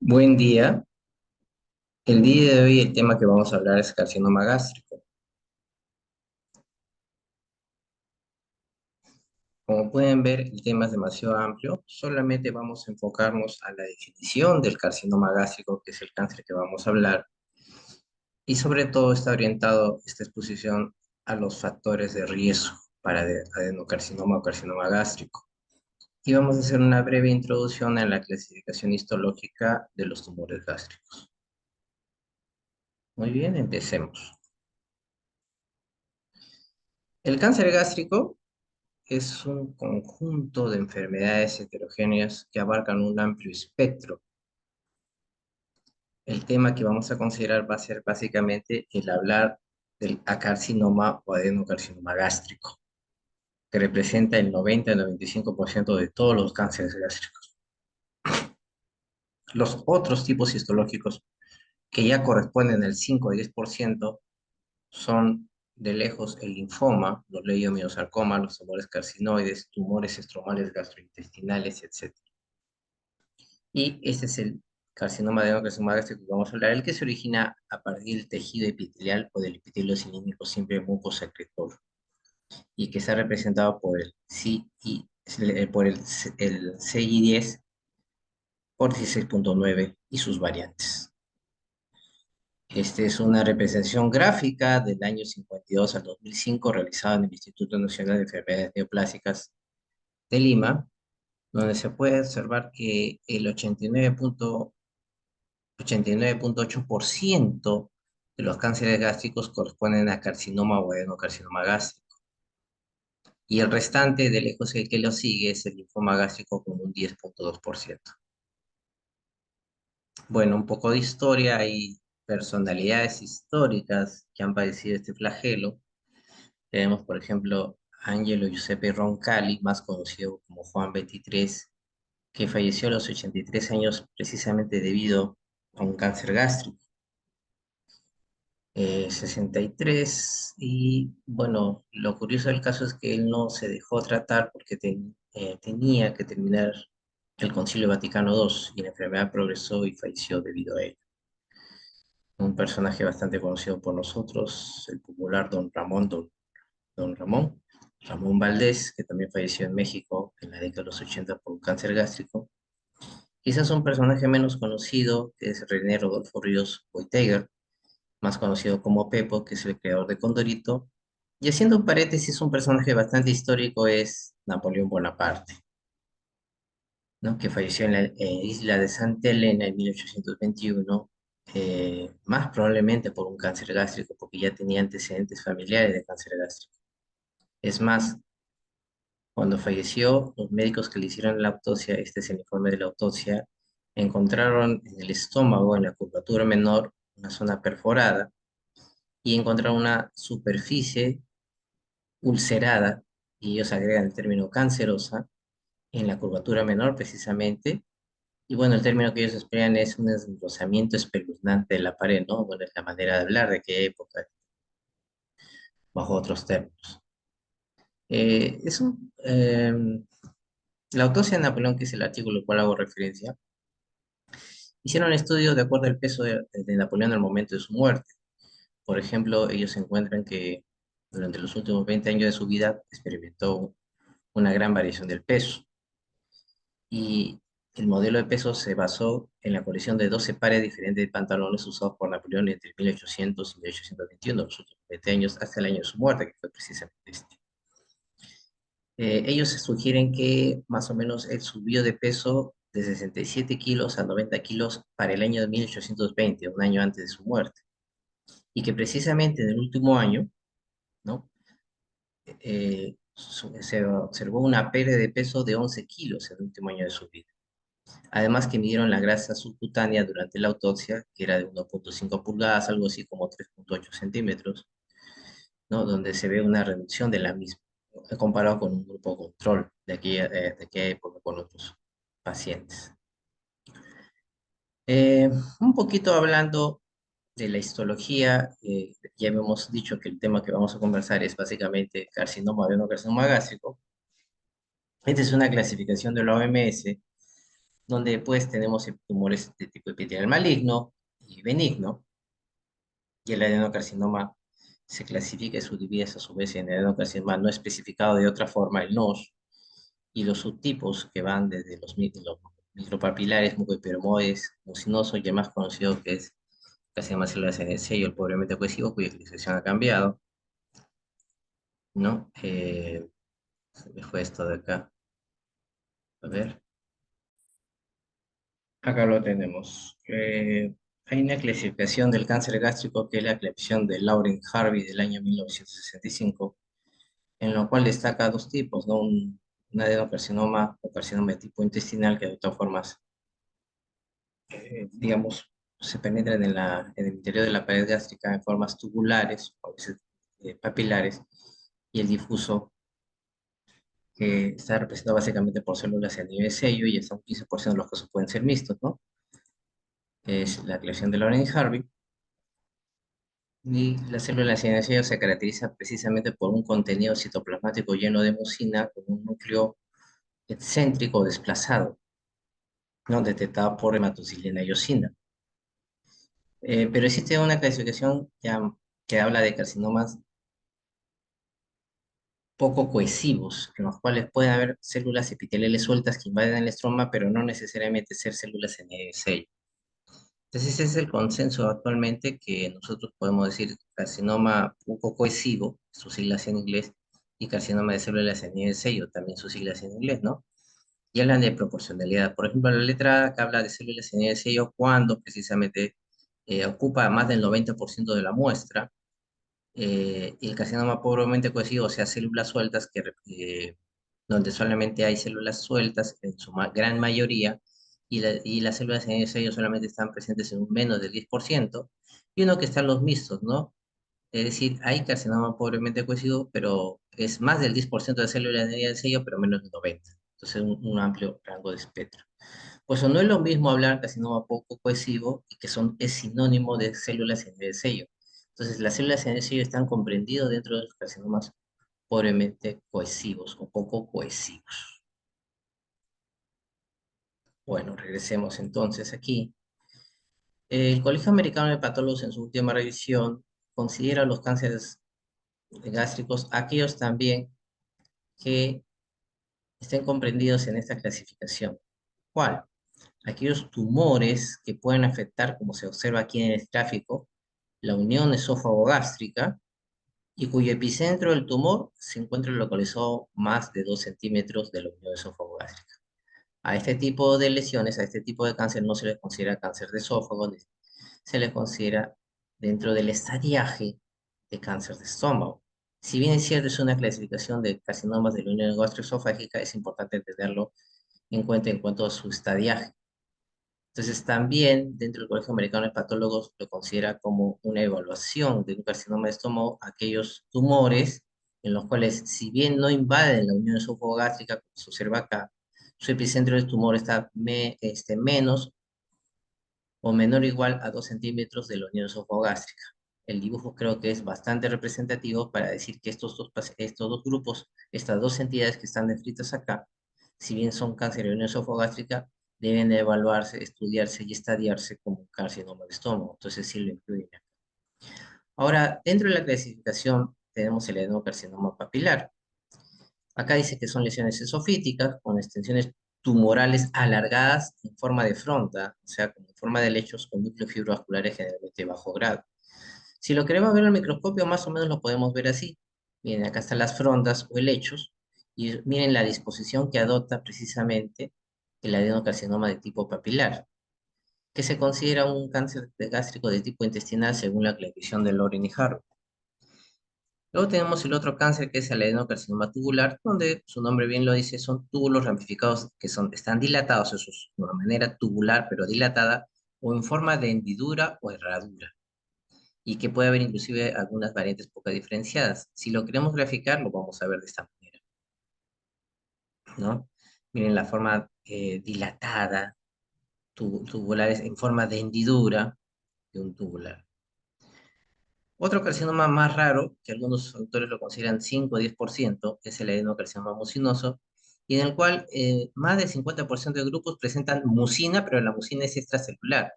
Buen día. El día de hoy el tema que vamos a hablar es carcinoma gástrico. Como pueden ver, el tema es demasiado amplio. Solamente vamos a enfocarnos a la definición del carcinoma gástrico, que es el cáncer que vamos a hablar. Y sobre todo está orientado esta exposición a los factores de riesgo para adenocarcinoma o carcinoma gástrico. Y vamos a hacer una breve introducción en la clasificación histológica de los tumores gástricos. Muy bien, empecemos. El cáncer gástrico es un conjunto de enfermedades heterogéneas que abarcan un amplio espectro. El tema que vamos a considerar va a ser básicamente el hablar del acarcinoma o adenocarcinoma gástrico, que representa el 90 al 95% de todos los cánceres gástricos. Los otros tipos histológicos que ya corresponden al 5 o 10% son de lejos el linfoma, los leiomiosarcomas, los tumores carcinoides, tumores estromales gastrointestinales, etc. Y este es el carcinoma de adenocarcinoma gástrico que vamos a hablar, el que se origina a partir del tejido epitelial o del epitelio cilíndrico simple mucosecretor y que está representado por el CI10 por 16.9 y sus variantes. Esta es una representación gráfica del año 52 al 2005 realizada en el Instituto Nacional de Enfermedades Neoplásicas de Lima, donde se puede observar que el 89.8% de los cánceres gástricos corresponden a carcinoma o adenocarcinoma gástrico. Y el restante, de lejos el que lo sigue, es el linfoma gástrico con un 10.2%. Bueno, un poco de historia y personalidades históricas que han padecido este flagelo. Tenemos, por ejemplo, Angelo Giuseppe Roncalli, más conocido como Juan 23, que falleció a los 83 años precisamente debido a un cáncer gástrico. 63 y bueno, lo curioso del caso es que él no se dejó tratar porque tenía que terminar el Concilio Vaticano II y la enfermedad progresó y falleció debido a ello. Un personaje bastante conocido por nosotros, el popular Don Ramón, Ramón Valdés, que también falleció en México en la década de los 80 por un cáncer gástrico. Quizás un personaje menos conocido, que es René Rodolfo Ríos Boiteiger, más conocido como Pepo, que es el creador de Condorito. Y haciendo un paréntesis, un personaje bastante histórico es Napoleón Bonaparte, ¿no? Que falleció en la isla de Santa Elena en 1821, más probablemente por un cáncer gástrico, porque ya tenía antecedentes familiares de cáncer gástrico. Es más, cuando falleció, los médicos que le hicieron la autopsia, este es el informe de la autopsia, encontraron en el estómago, en la curvatura menor, una zona perforada y encontraron una superficie ulcerada, y ellos agregan el término cancerosa, en la curvatura menor precisamente. Y bueno, el término que ellos emplean es un engrosamiento espeluznante de la pared, ¿no? Bueno, es la manera de hablar de qué época, bajo otros términos. La autopsia de Napoleón, que es el artículo al cual hago referencia, hicieron estudios de acuerdo al peso de Napoleón al momento de su muerte. Por ejemplo, ellos encuentran que durante los últimos 20 años de su vida experimentó una gran variación del peso. Y el modelo de peso se basó en la colección de 12 pares diferentes de pantalones usados por Napoleón entre 1800 y 1821, los últimos 20 años, hasta el año de su muerte, que fue precisamente este. Ellos sugieren que más o menos él subió de peso de 67 kilos a 90 kilos para el año de 1820, un año antes de su muerte, y que precisamente en el último año, ¿no? Se observó una pérdida de peso de 11 kilos en el último año de su vida. Además que midieron la grasa subcutánea durante la autopsia, que era de 1.5 pulgadas, algo así como 3.8 centímetros, ¿no? Donde se ve una reducción de la misma, comparado con un grupo control de aquella época con otros pacientes. Un poquito hablando de la histología, ya hemos dicho que el tema que vamos a conversar es básicamente carcinoma adenocarcinoma gástrico. Esta es una clasificación de la OMS donde pues tenemos tumores de tipo epitelial maligno y benigno, y el adenocarcinoma se clasifica y subdivide a su vez en adenocarcinoma no especificado de otra forma, el NOS, y los subtipos que van desde los micropapilares, mucoepidermoides, mucinoso, y el más conocido que es carcinoma células en el sello, el pobremente cohesivo, cuya clasificación ha cambiado, ¿no? Se me fue esto de acá. A ver, acá lo tenemos. Hay una clasificación del cáncer gástrico que es la clasificación de Lauren Harvey del año 1965, en lo cual destaca dos tipos, ¿no? Un adenocarcinoma o carcinoma de tipo intestinal que de todas formas, digamos, se penetran en el interior de la pared gástrica en formas tubulares o a veces papilares, y el difuso que está representado básicamente por células a nivel sello y hasta un 15% de los casos pueden ser mixtos, ¿no? Es la creación de Lauren y Harvey. Y la célula de sello se caracteriza precisamente por un contenido citoplasmático lleno de mucina con un núcleo excéntrico o desplazado, ¿no? Detectado por hematocilina y eosina. Pero existe una clasificación que habla de carcinomas poco cohesivos, en los cuales puede haber células epiteliales sueltas que invaden el estroma, pero no necesariamente ser células en el sello. Entonces ese es el consenso actualmente que nosotros podemos decir carcinoma poco cohesivo, sus siglas en inglés, y carcinoma de células en el sello, también sus siglas en inglés, ¿no? Y hablan de proporcionalidad. Por ejemplo, la letra A que habla de células en el sello cuando precisamente ocupa más del 90% de la muestra, y el carcinoma pobremente cohesivo, o sea, células sueltas, donde solamente hay células sueltas en su gran mayoría, y las células en el sello solamente están presentes en un menos del 10%, y uno que están los mixtos, ¿no? Es decir, hay carcinoma pobremente cohesivo, pero es más del 10% de células en el sello, pero menos del 90%. Entonces, un amplio rango de espectro. Pues no es lo mismo hablar carcinoma poco cohesivo y que es sinónimo de células en el sello. Entonces, las células en el sello están comprendidas dentro de los carcinomas pobremente cohesivos o poco cohesivos. Bueno, regresemos entonces aquí. El Colegio Americano de Patólogos en su última revisión considera los cánceres gástricos aquellos también que estén comprendidos en esta clasificación. ¿Cuál? Aquellos tumores que pueden afectar, como se observa aquí en el gráfico, la unión esófago-gástrica y cuyo epicentro del tumor se encuentra localizado más de 2 centímetros de la unión esófago-gástrica. A este tipo de lesiones, a este tipo de cáncer no se les considera cáncer de esófago, se les considera dentro del estadiaje de cáncer de estómago. Si bien es cierto, es una clasificación de carcinomas de la unión gastroesofágica, es importante tenerlo en cuenta en cuanto a su estadiaje. Entonces, también dentro del Colegio Americano de Patólogos lo considera como una evaluación de un carcinoma de estómago aquellos tumores en los cuales, si bien no invaden la unión esofagogástrica, como se observa acá, su epicentro del tumor está menos o menor o igual a 2 centímetros de la unión esofagogástrica. El dibujo creo que es bastante representativo para decir que estos dos grupos, estas dos entidades que están descritas acá, si bien son cáncer de la unión esofagogástrica, deben de evaluarse, estudiarse y estadiarse como un carcinoma de estómago. Entonces sí lo incluyen. Ahora, dentro de la clasificación tenemos el adenocarcinoma papilar. Acá dice que son lesiones esofíticas con extensiones tumorales alargadas en forma de fronda, o sea, como en forma de lechos con núcleos fibrovasculares generalmente de bajo grado. Si lo queremos ver al microscopio, más o menos lo podemos ver así. Miren, acá están las frondas o helechos, y miren la disposición que adopta precisamente el adenocarcinoma de tipo papilar, que se considera un cáncer gástrico de tipo intestinal según la clasificación de Loren y Harvey. Luego tenemos el otro cáncer que es el adenocarcinoma tubular, donde su nombre bien lo dice, son túbulos ramificados que están dilatados, eso es de una manera tubular pero dilatada, o en forma de hendidura o herradura, y que puede haber inclusive algunas variantes poco diferenciadas. Si lo queremos graficar, lo vamos a ver de esta manera, ¿no? Miren la forma dilatada, tubulares en forma de hendidura de un tubular. Otro carcinoma más raro, que algunos autores lo consideran 5 o 10%, es el adenocarcinoma mucinoso, y en el cual más del 50% de grupos presentan mucina, pero la mucina es extracelular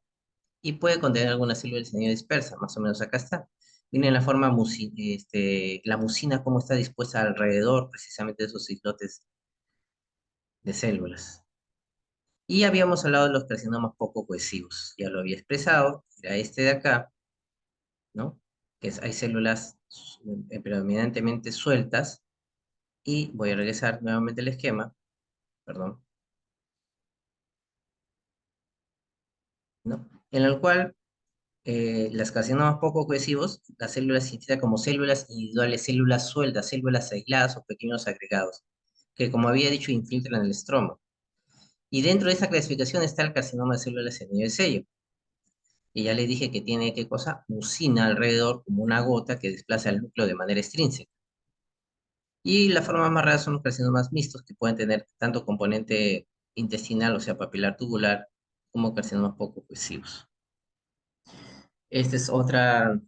y puede contener algunas células dispersas, más o menos acá está. Viene en la forma, la mucina, cómo está dispuesta alrededor precisamente de esos islotes de células. Y habíamos hablado de los carcinomas poco cohesivos, ya lo había expresado, era este de acá, ¿no? Hay células predominantemente sueltas, y voy a regresar nuevamente al esquema, perdón, ¿no? En el cual las carcinomas poco cohesivos, las células se identifican como células individuales, células sueltas, células aisladas o pequeños agregados, que como había dicho, infiltran el estroma. Y dentro de esa clasificación está el carcinoma de células en nivel sello. Y ya le dije que tiene, ¿qué cosa? Mucina alrededor, como una gota que desplaza el núcleo de manera extrínseca. Y la forma más rara son los carcinomas mixtos, que pueden tener tanto componente intestinal, o sea, papilar tubular, como carcinomas poco cohesivos. Esta es otra.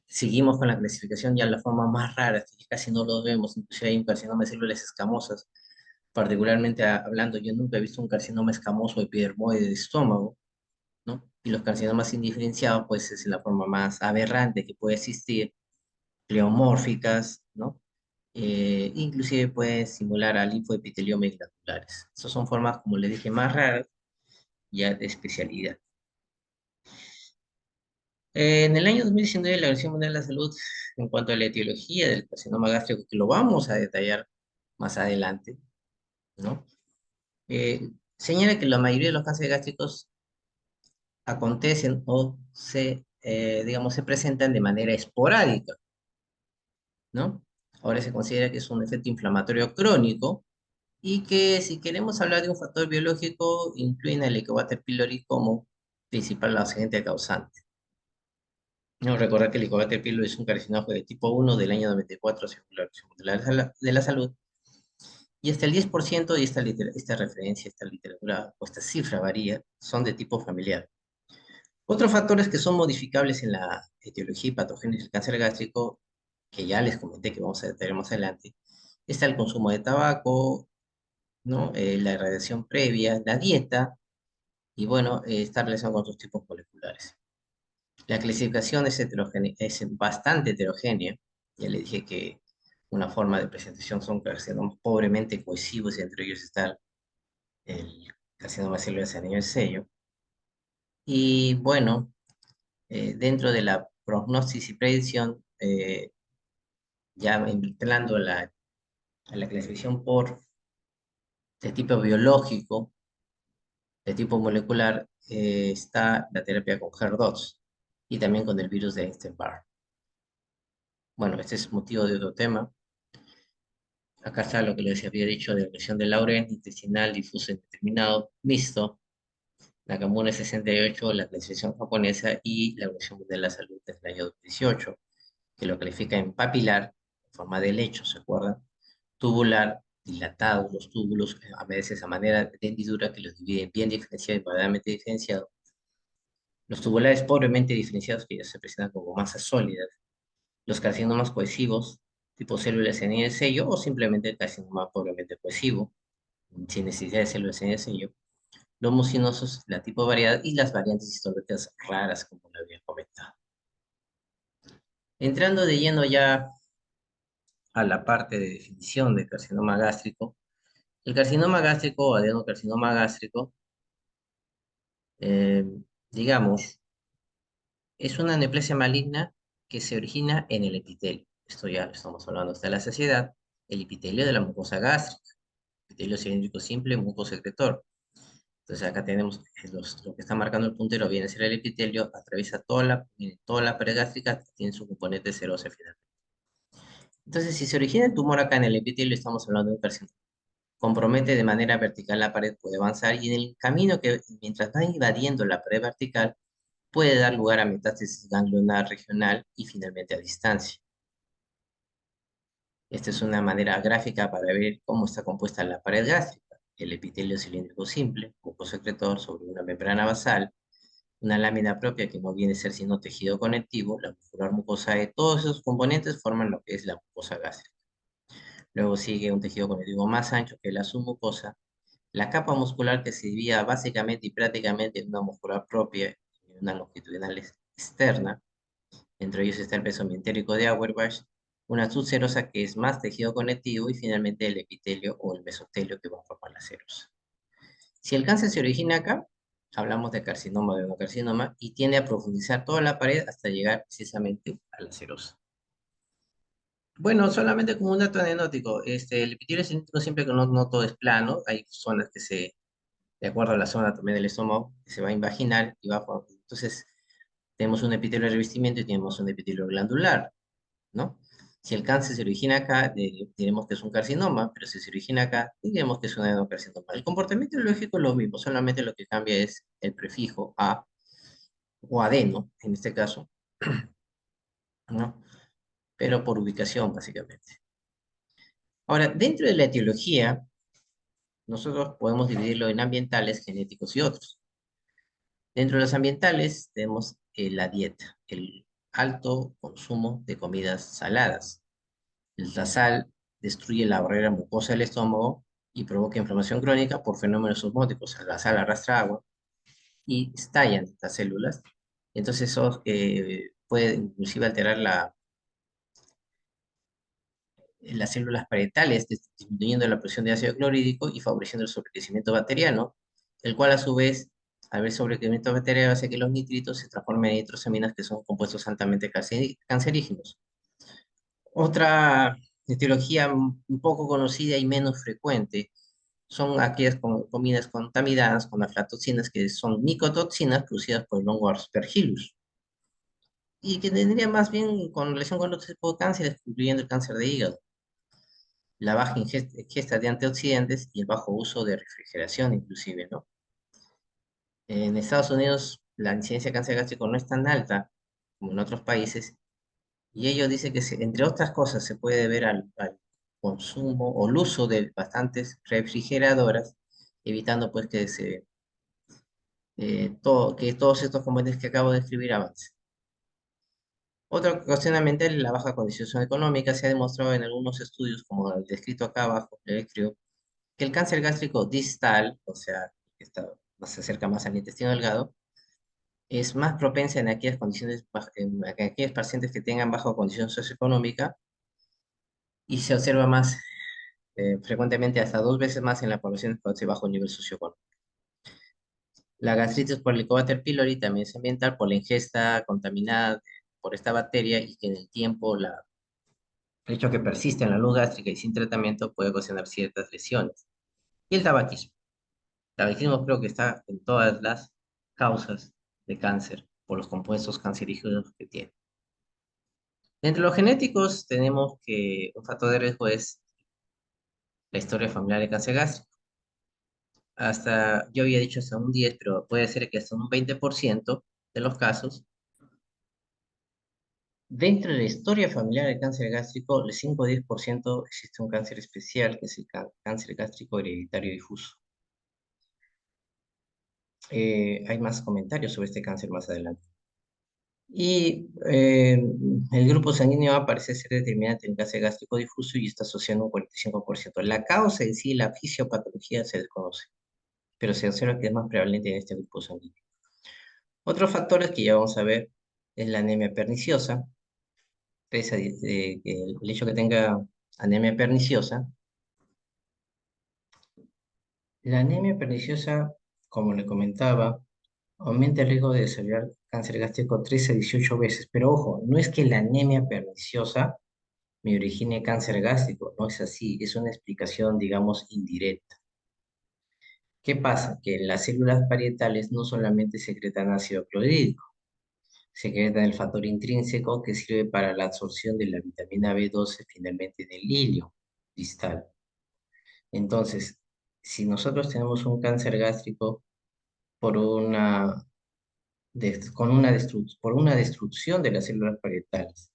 Seguimos con la clasificación ya la forma más rara, que casi no lo vemos, inclusive hay un carcinoma de células escamosas, particularmente hablando, yo nunca he visto un carcinoma escamoso epidermoide de estómago, ¿no? Y los carcinomas indiferenciados, pues es la forma más aberrante que puede existir, pleomórficas, ¿no? Inclusive puede simular a linfoepiteliomas glandulares. Esas son formas, como les dije, más raras, ya de especialidad. En el año 2019, la Organización Mundial de la Salud, en cuanto a la etiología del carcinoma gástrico, que lo vamos a detallar más adelante, ¿no? Señala que la mayoría de los cánceres gástricos acontecen o digamos, se presentan de manera esporádica, ¿no? Ahora se considera que es un efecto inflamatorio crónico y que si queremos hablar de un factor biológico, incluyen el Helicobacter pylori como principal agente causante. No, recordar que el Helicobacter pylori es un carcinógeno de tipo 1 del año 94, según la Organización Mundial de la Salud, y hasta el 10%, y esta referencia, esta literatura o esta cifra varía, son de tipo familiar. Otros factores que son modificables en la etiología y patogénesis del cáncer gástrico, que ya les comenté que vamos a detallar más adelante, está el consumo de tabaco, ¿no? La irradiación previa, la dieta, y bueno, está relacionado con otros tipos moleculares. La clasificación es bastante heterogénea. Ya le dije que una forma de presentación son carcinomas pobremente cohesivos, y entre ellos está el carcinoma celular a nivel sello. Y bueno, dentro de la prognosis y predicción, ya entrando a la clasificación por de tipo biológico, de tipo molecular, está la terapia con HER2 y también con el virus de Epstein-Barr. Bueno, este es motivo de otro tema. Acá está lo que les había dicho de lesión de Lauren, intestinal, difuso indeterminado, mixto, Nakamura 68, la clasificación japonesa, y la Organización Mundial de la Salud desde el año 2018, que lo califica en papilar, en forma de lecho, ¿se acuerdan? Tubular, dilatado, los túbulos, a veces a manera de hendidura que los dividen bien diferenciados y moderadamente diferenciados. Los tubulares pobremente diferenciados, que ya se presentan como masas sólidas. Los carcinomas cohesivos, tipo células en el sello, o simplemente el carcinoma pobremente cohesivo, sin necesidad de células en el sello. Los mucinosos, la tipo variedad, y las variantes histológicas raras, como lo había comentado. Entrando de lleno ya a la parte de definición de carcinoma gástrico, el carcinoma gástrico o adenocarcinoma gástrico, eh, digamos, es una neoplasia maligna que se origina en el epitelio. Esto ya lo estamos hablando hasta la saciedad. El epitelio de la mucosa gástrica, epitelio cilíndrico simple, mucosecretor. Entonces acá tenemos lo que está marcando el puntero, viene a ser el epitelio, atraviesa toda la pared gástrica, tiene su componente serosa final. Entonces, si se origina el tumor acá en el epitelio, estamos hablando de un carcinoma. Compromete de manera vertical la pared, puede avanzar, y en el camino que, mientras va invadiendo la pared vertical, puede dar lugar a metástasis ganglionar regional y finalmente a distancia. Esta es una manera gráfica para ver cómo está compuesta la pared gástrica. El epitelio cilíndrico simple, mucosecretor sobre una membrana basal, una lámina propia que no viene a ser sino tejido conectivo, la muscular mucosa de todos esos componentes forman lo que es la mucosa gástrica. Luego sigue un tejido conectivo más ancho que la submucosa, la capa muscular que se divide básicamente y prácticamente en una muscular propia y una longitudinal externa. Entre ellos está el peso entérico de Auerbach, una subserosa que es más tejido conectivo y finalmente el epitelio o el mesotelio que va a formar la serosa. Si el cáncer se origina acá, hablamos de carcinoma o adenocarcinoma y tiende a profundizar toda la pared hasta llegar precisamente a la serosa. Bueno, solamente como un dato anecdótico, el epitelio cilíndrico siempre que no todo es plano, hay zonas que de acuerdo a la zona también del estómago, que se va a invaginar y entonces tenemos un epitelio de revestimiento y tenemos un epitelio glandular, ¿no? Si el cáncer se origina acá, diremos que es un carcinoma, pero si se origina acá, diremos que es un adenocarcinoma. El comportamiento biológico es lo mismo, solamente lo que cambia es el prefijo a o adeno, en este caso, ¿no? Pero por ubicación, básicamente. Ahora, dentro de la etiología, nosotros podemos dividirlo en ambientales, genéticos y otros. Dentro de los ambientales tenemos la dieta, el alto consumo de comidas saladas. La sal destruye la barrera mucosa del estómago y provoca inflamación crónica por fenómenos osmóticos. La sal arrastra agua y estallan las células. Entonces eso puede inclusive alterar las células parietales, disminuyendo la presión de ácido clorhídrico y favoreciendo el sobrecrecimiento bacteriano, el cual a su vez, al haber sobrecrecimiento bacteriano, hace que los nitritos se transformen en nitrosaminas, que son compuestos altamente cancerígenos. Otra etiología un poco conocida y menos frecuente son aquellas comidas contaminadas con aflatoxinas, que son micotoxinas producidas por el hongo Aspergillus, y que tendría más bien con relación con otros tipos de cánceres, incluyendo el cáncer de hígado, la baja ingesta de antioxidantes y el bajo uso de refrigeración inclusive, ¿no? En Estados Unidos la incidencia de cáncer gástrico no es tan alta como en otros países, y ello dice que, entre otras cosas, se puede ver al consumo o el uso de bastantes refrigeradoras, evitando pues que todos estos componentes que acabo de describir avancen. Otra cuestión ambiental es la baja condición económica. Se ha demostrado en algunos estudios, como el descrito acá abajo, creo, que el cáncer gástrico distal, o sea, que se acerca más al intestino delgado, es más propensa en aquellas condiciones, en aquellos pacientes que tengan baja condición socioeconómica y se observa más frecuentemente hasta 2 veces más en la población con ese bajo nivel socioeconómico. La gastritis por Helicobacter pylori también es ambiental por la ingesta contaminada por esta bacteria y que en el tiempo el hecho que persiste en la luz gástrica y sin tratamiento puede ocasionar ciertas lesiones. Y el tabaquismo. El tabaquismo creo que está en todas las causas de cáncer por los compuestos cancerígenos que tiene. Entre los genéticos tenemos que un factor de riesgo es la historia familiar de cáncer gástrico. Yo había dicho hasta un 10, pero puede ser que hasta un 20% de los casos. Dentro de la historia familiar de cáncer gástrico, el 5 o 10% existe un cáncer especial, que es el cáncer gástrico hereditario difuso. Hay más comentarios sobre este cáncer más adelante. Y el grupo sanguíneo parece ser determinante en el cáncer gástrico difuso y está asociando un 45%. La causa en sí, la fisiopatología se desconoce, pero se observa que es más prevalente en este grupo sanguíneo. Otros factores que ya vamos a ver es la anemia perniciosa. El hecho que tenga anemia perniciosa. La anemia perniciosa, como le comentaba, aumenta el riesgo de desarrollar cáncer gástrico 13 a 18 veces. Pero ojo, no es que la anemia perniciosa me origine cáncer gástrico, no es así, es una explicación, digamos, indirecta. ¿Qué pasa? Que las células parietales no solamente secretan ácido clorhídrico, secretan el factor intrínseco que sirve para la absorción de la vitamina B12 finalmente en el hilio distal. Entonces, si nosotros tenemos un cáncer gástrico por por una destrucción de las células parietales,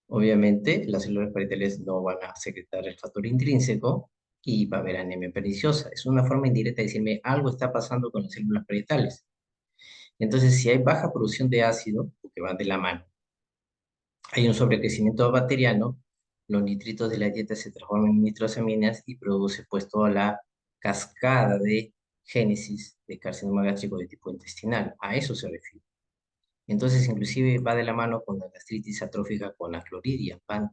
obviamente las células parietales no van a secretar el factor intrínseco y va a haber anemia perniciosa. Es una forma indirecta de decirme algo está pasando con las células parietales. Entonces, si hay baja producción de ácido, porque van de la mano, hay un sobrecrecimiento bacteriano, los nitritos de la dieta se transforman en nitrosaminas y produce pues toda la cascada de génesis de carcinoma gástrico de tipo intestinal. A eso se refiere. Entonces, inclusive va de la mano con la gastritis atrófica con la cloridia, van,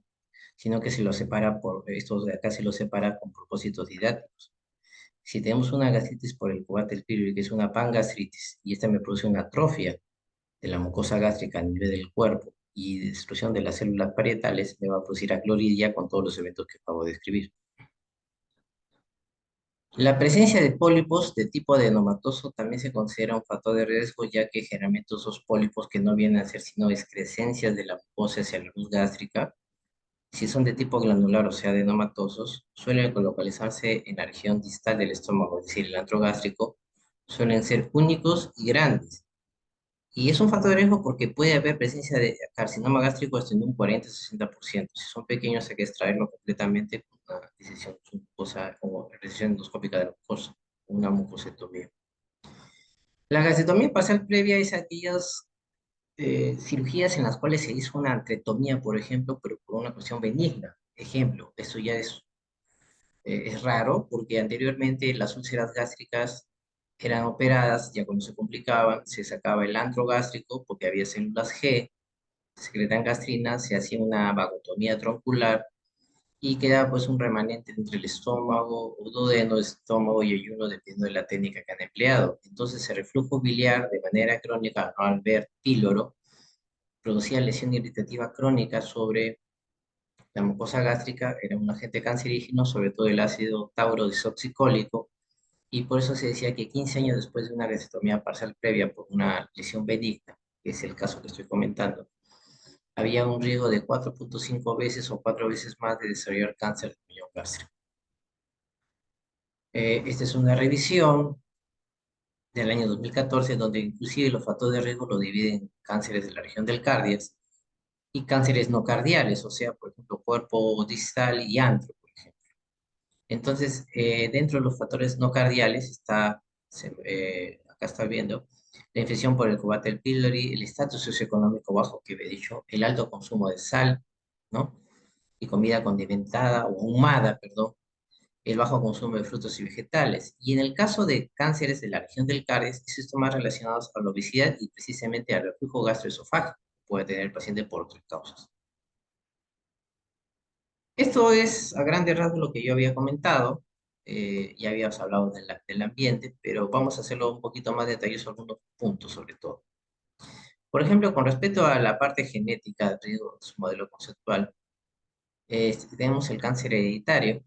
sino que se lo separa por, estos de acá se lo separa con propósitos didácticos. Si tenemos una gastritis por el Cubatel pylori, que es una pangastritis, y esta me produce una atrofia de la mucosa gástrica a nivel del cuerpo y destrucción de las células parietales, me va a producir acloridia con todos los eventos que acabo de describir. La presencia de pólipos de tipo adenomatoso también se considera un factor de riesgo, ya que generalmente esos pólipos que no vienen a ser sino excrescencias de la mucosa hacia la luz gástrica, si son de tipo glandular o sea adenomatosos, suelen localizarse en la región distal del estómago, es decir, el antro gástrico, suelen ser únicos y grandes. Y es un factor de riesgo porque puede haber presencia de carcinoma gástrico hasta en un 40-60%. Si son pequeños hay que extraerlo completamente con una disección mucosa o resección endoscópica de la mucosa, una mucosectomía. La gastrectomía parcial previa es aquellas cirugías en las cuales se hizo una antrectomía, por ejemplo, pero por una cuestión benigna. Ejemplo, esto ya es raro porque anteriormente las úlceras gástricas eran operadas, ya cuando se complicaban, se sacaba el antro gástrico porque había células G, secretan gastrina, se hacía una vagotomía troncular y quedaba pues un remanente entre el estómago, o duodeno, estómago y ayuno, dependiendo de la técnica que han empleado. Entonces el reflujo biliar de manera crónica, no al ver píloro, producía lesión irritativa crónica sobre la mucosa gástrica, era un agente cancerígeno, sobre todo el ácido tauro desoxicólico, y por eso se decía que 15 años después de una gastrectomía parcial previa por una lesión benigna, que es el caso que estoy comentando, había un riesgo de 4.5 veces o 4 veces más de desarrollar cáncer de riñón gástrico. Esta es una revisión del año 2014, donde inclusive los factores de riesgo lo dividen en cánceres de la región del cardias y cánceres no cardiales, o sea, por ejemplo, cuerpo distal y antro, por ejemplo. Entonces, dentro de los factores no cardiales está, acá está viendo, la infección por el Cubatel pylori, el estatus socioeconómico bajo que he dicho, el alto consumo de sal, ¿no? Y comida condimentada o ahumada, perdón, el bajo consumo de frutos y vegetales. Y en el caso de cánceres de la región del Caries, estos más relacionados a la obesidad y precisamente al reflujo gastroesofágico que puede tener el paciente por otras causas. Esto es a grandes rasgos lo que yo había comentado. Ya habíamos hablado del ambiente, pero vamos a hacerlo un poquito más detalloso, algunos puntos sobre todo. Por ejemplo, con respecto a la parte genética de su modelo conceptual, tenemos el cáncer hereditario,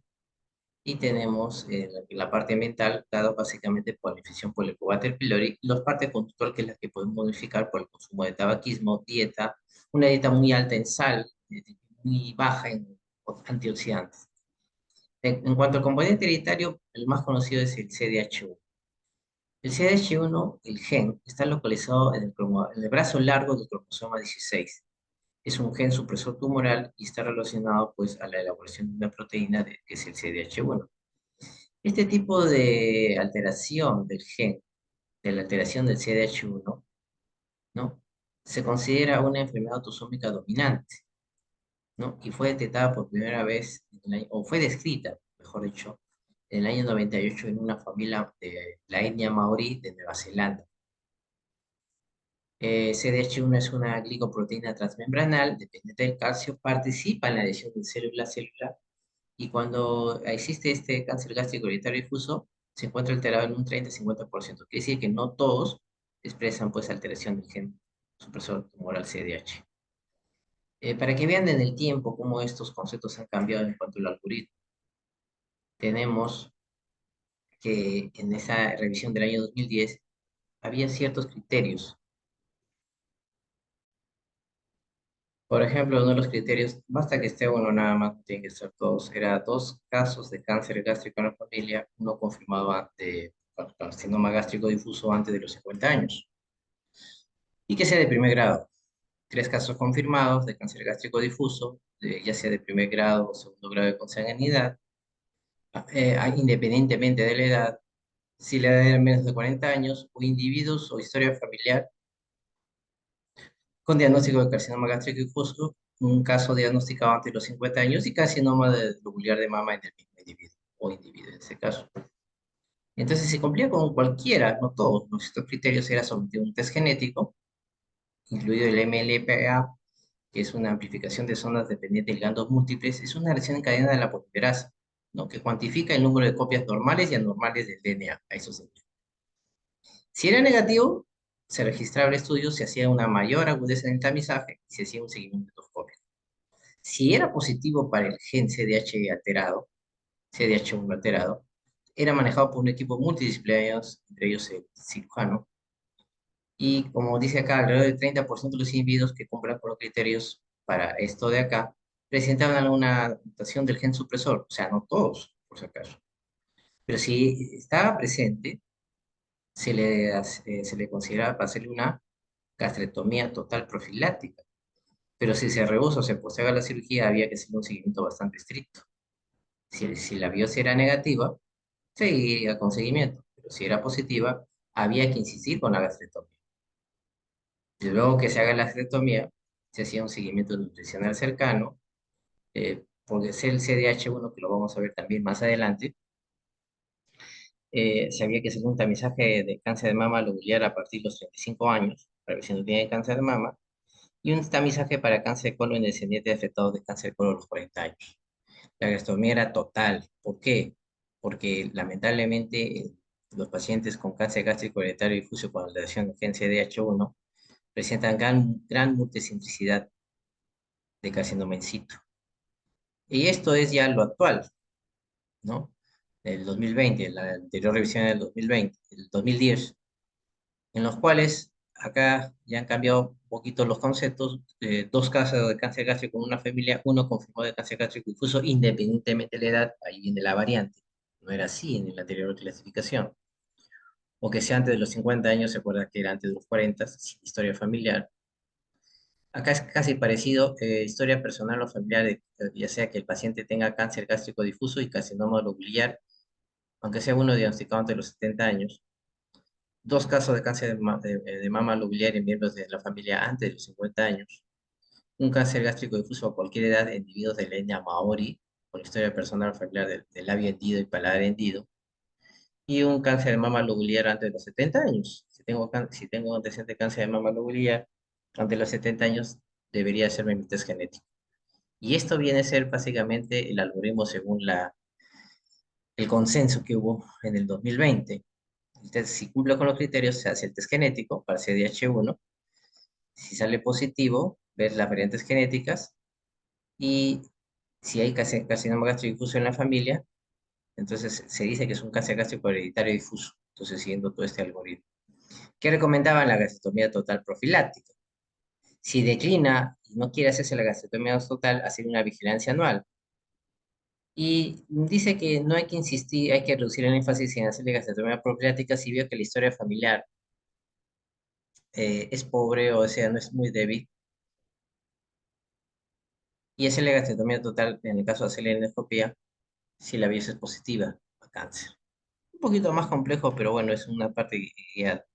y tenemos la parte mental, dado básicamente por la infección por el Helicobacter pylori, y la parte conductual, que es la que podemos modificar por el consumo de tabaquismo, dieta, una dieta muy alta en sal, muy baja en antioxidantes. En cuanto al componente hereditario, el más conocido es el CDH1. El CDH1, el gen, está localizado en el brazo largo del cromosoma 16. Es un gen supresor tumoral y está relacionado pues a la elaboración de una proteína que es el CDH1. Este tipo de alteración del gen, de la alteración del CDH1, ¿no? Se considera una enfermedad autosómica dominante, ¿no? Y fue detectada por primera vez, o fue descrita, mejor dicho, en el año 98 en una familia de la etnia maorí de Nueva Zelanda. CDH1 es una glicoproteína transmembranal dependiente del calcio, participa en la adhesión de célula a célula y cuando existe este cáncer gástrico hereditario difuso, se encuentra alterado en un 30-50%. Quiere decir que no todos expresan pues alteración del gen supresor tumoral CDH. Para que vean en el tiempo cómo estos conceptos han cambiado en cuanto al algoritmo, tenemos que en esa revisión del año 2010 había ciertos criterios. Por ejemplo, uno de los criterios, basta que esté uno nada más, no tiene que ser todos, era 2 casos de cáncer gástrico en la familia, uno confirmado de carcinoma gástrico difuso antes de los 50 años, y que sea de primer grado. 3 casos confirmados de cáncer gástrico difuso, ya sea de primer grado o segundo grado de consanguinidad, independientemente de la edad, si la edad era menos de 40 años, o individuos o historia familiar con diagnóstico de carcinoma gástrico difuso un caso diagnosticado antes de los 50 años y carcinoma de lobular de mama en el mismo individuo o individuo en ese caso. Entonces se cumplía con cualquiera, no todos. Estos criterios era sometido a un test genético, incluido el MLPA, que es una amplificación de zonas dependientes de ligandos múltiples, es una reacción en cadena de la polimerasa, ¿no? Que cuantifica el número de copias normales y anormales del DNA. A eso se... Si era negativo, se registraba el estudio, se hacía una mayor agudeza en el tamizaje y se hacía un seguimiento endoscópico. Si era positivo para el gen CDH alterado, CDH1 alterado, era manejado por un equipo multidisciplinario, entre ellos el cirujano, y como dice acá, alrededor del 30% de los individuos que cumplan con los criterios para esto de acá presentaban alguna mutación del gen supresor, o sea, no todos, por si acaso. Pero si estaba presente, se le consideraba para hacerle una gastrectomía total profiláctica. Pero si se rehúsa o se posterga la cirugía, había que hacer un seguimiento bastante estricto. Si la biopsia era negativa, seguía con seguimiento, pero si era positiva, había que insistir con la gastrectomía. Y luego que se haga la gastrectomía, se hacía un seguimiento nutricional cercano, porque es el CDH1, que lo vamos a ver también más adelante, se había que hacer un tamizaje de cáncer de mama lobular a partir de los 35 años, para ver si no tiene cáncer de mama, y un tamizaje para cáncer de colon en descendientes afectados de cáncer de colon a los 40 años. La gastronomía era total. ¿Por qué? Porque lamentablemente los pacientes con cáncer gástrico hereditario difuso con alteración de gen CDH1 presentan gran multicentricidad de carcinoma in situ. Y esto es ya lo actual, ¿no? El 2020, la anterior revisión del 2020, el 2010, en los cuales acá ya han cambiado un poquito los conceptos. Dos casos de cáncer gástrico en una familia, uno confirmó de cáncer gástrico difuso independientemente de la edad, ahí viene la variante. No era así en la anterior clasificación. O que sea antes de los 50 años, se acuerda que era antes de los 40, sin historia familiar. Acá es casi parecido, historia personal o familiar, ya sea que el paciente tenga cáncer gástrico difuso y carcinoma lobular, aunque sea uno diagnosticado antes de los 70 años. Dos casos de cáncer de mama lobular en miembros de la familia antes de los 50 años. Un cáncer gástrico difuso a cualquier edad en individuos de la etnia maori, con historia personal o familiar del labio hendido y paladar hendido. Y un cáncer de mama lobular antes de los 70 años. Si tengo antecedente de cáncer de mama lobular antes de los 70 años, debería hacerme mi test genético. Y esto viene a ser básicamente el algoritmo según el consenso que hubo en el 2020. Entonces, si cumple con los criterios, se hace el test genético para CDH1. Si sale positivo, ver las variantes genéticas y si hay carcinoma gástrico difuso en la familia, entonces se dice que es un cáncer gástrico hereditario difuso. Entonces, siguiendo todo este algoritmo. ¿Qué recomendaban? La gastrectomía total profiláctica. Si declina y no quiere hacerse la gastrectomía total, hacer una vigilancia anual. Y dice que no hay que insistir, hay que reducir el énfasis en hacerle gastrectomía profiláctica si veo que la historia familiar es pobre o sea, no es muy débil. Y hacerle gastrectomía total, en el caso de hacerle endoscopia, si la biopsia es positiva a cáncer. Un poquito más complejo, pero bueno, es una parte guiada.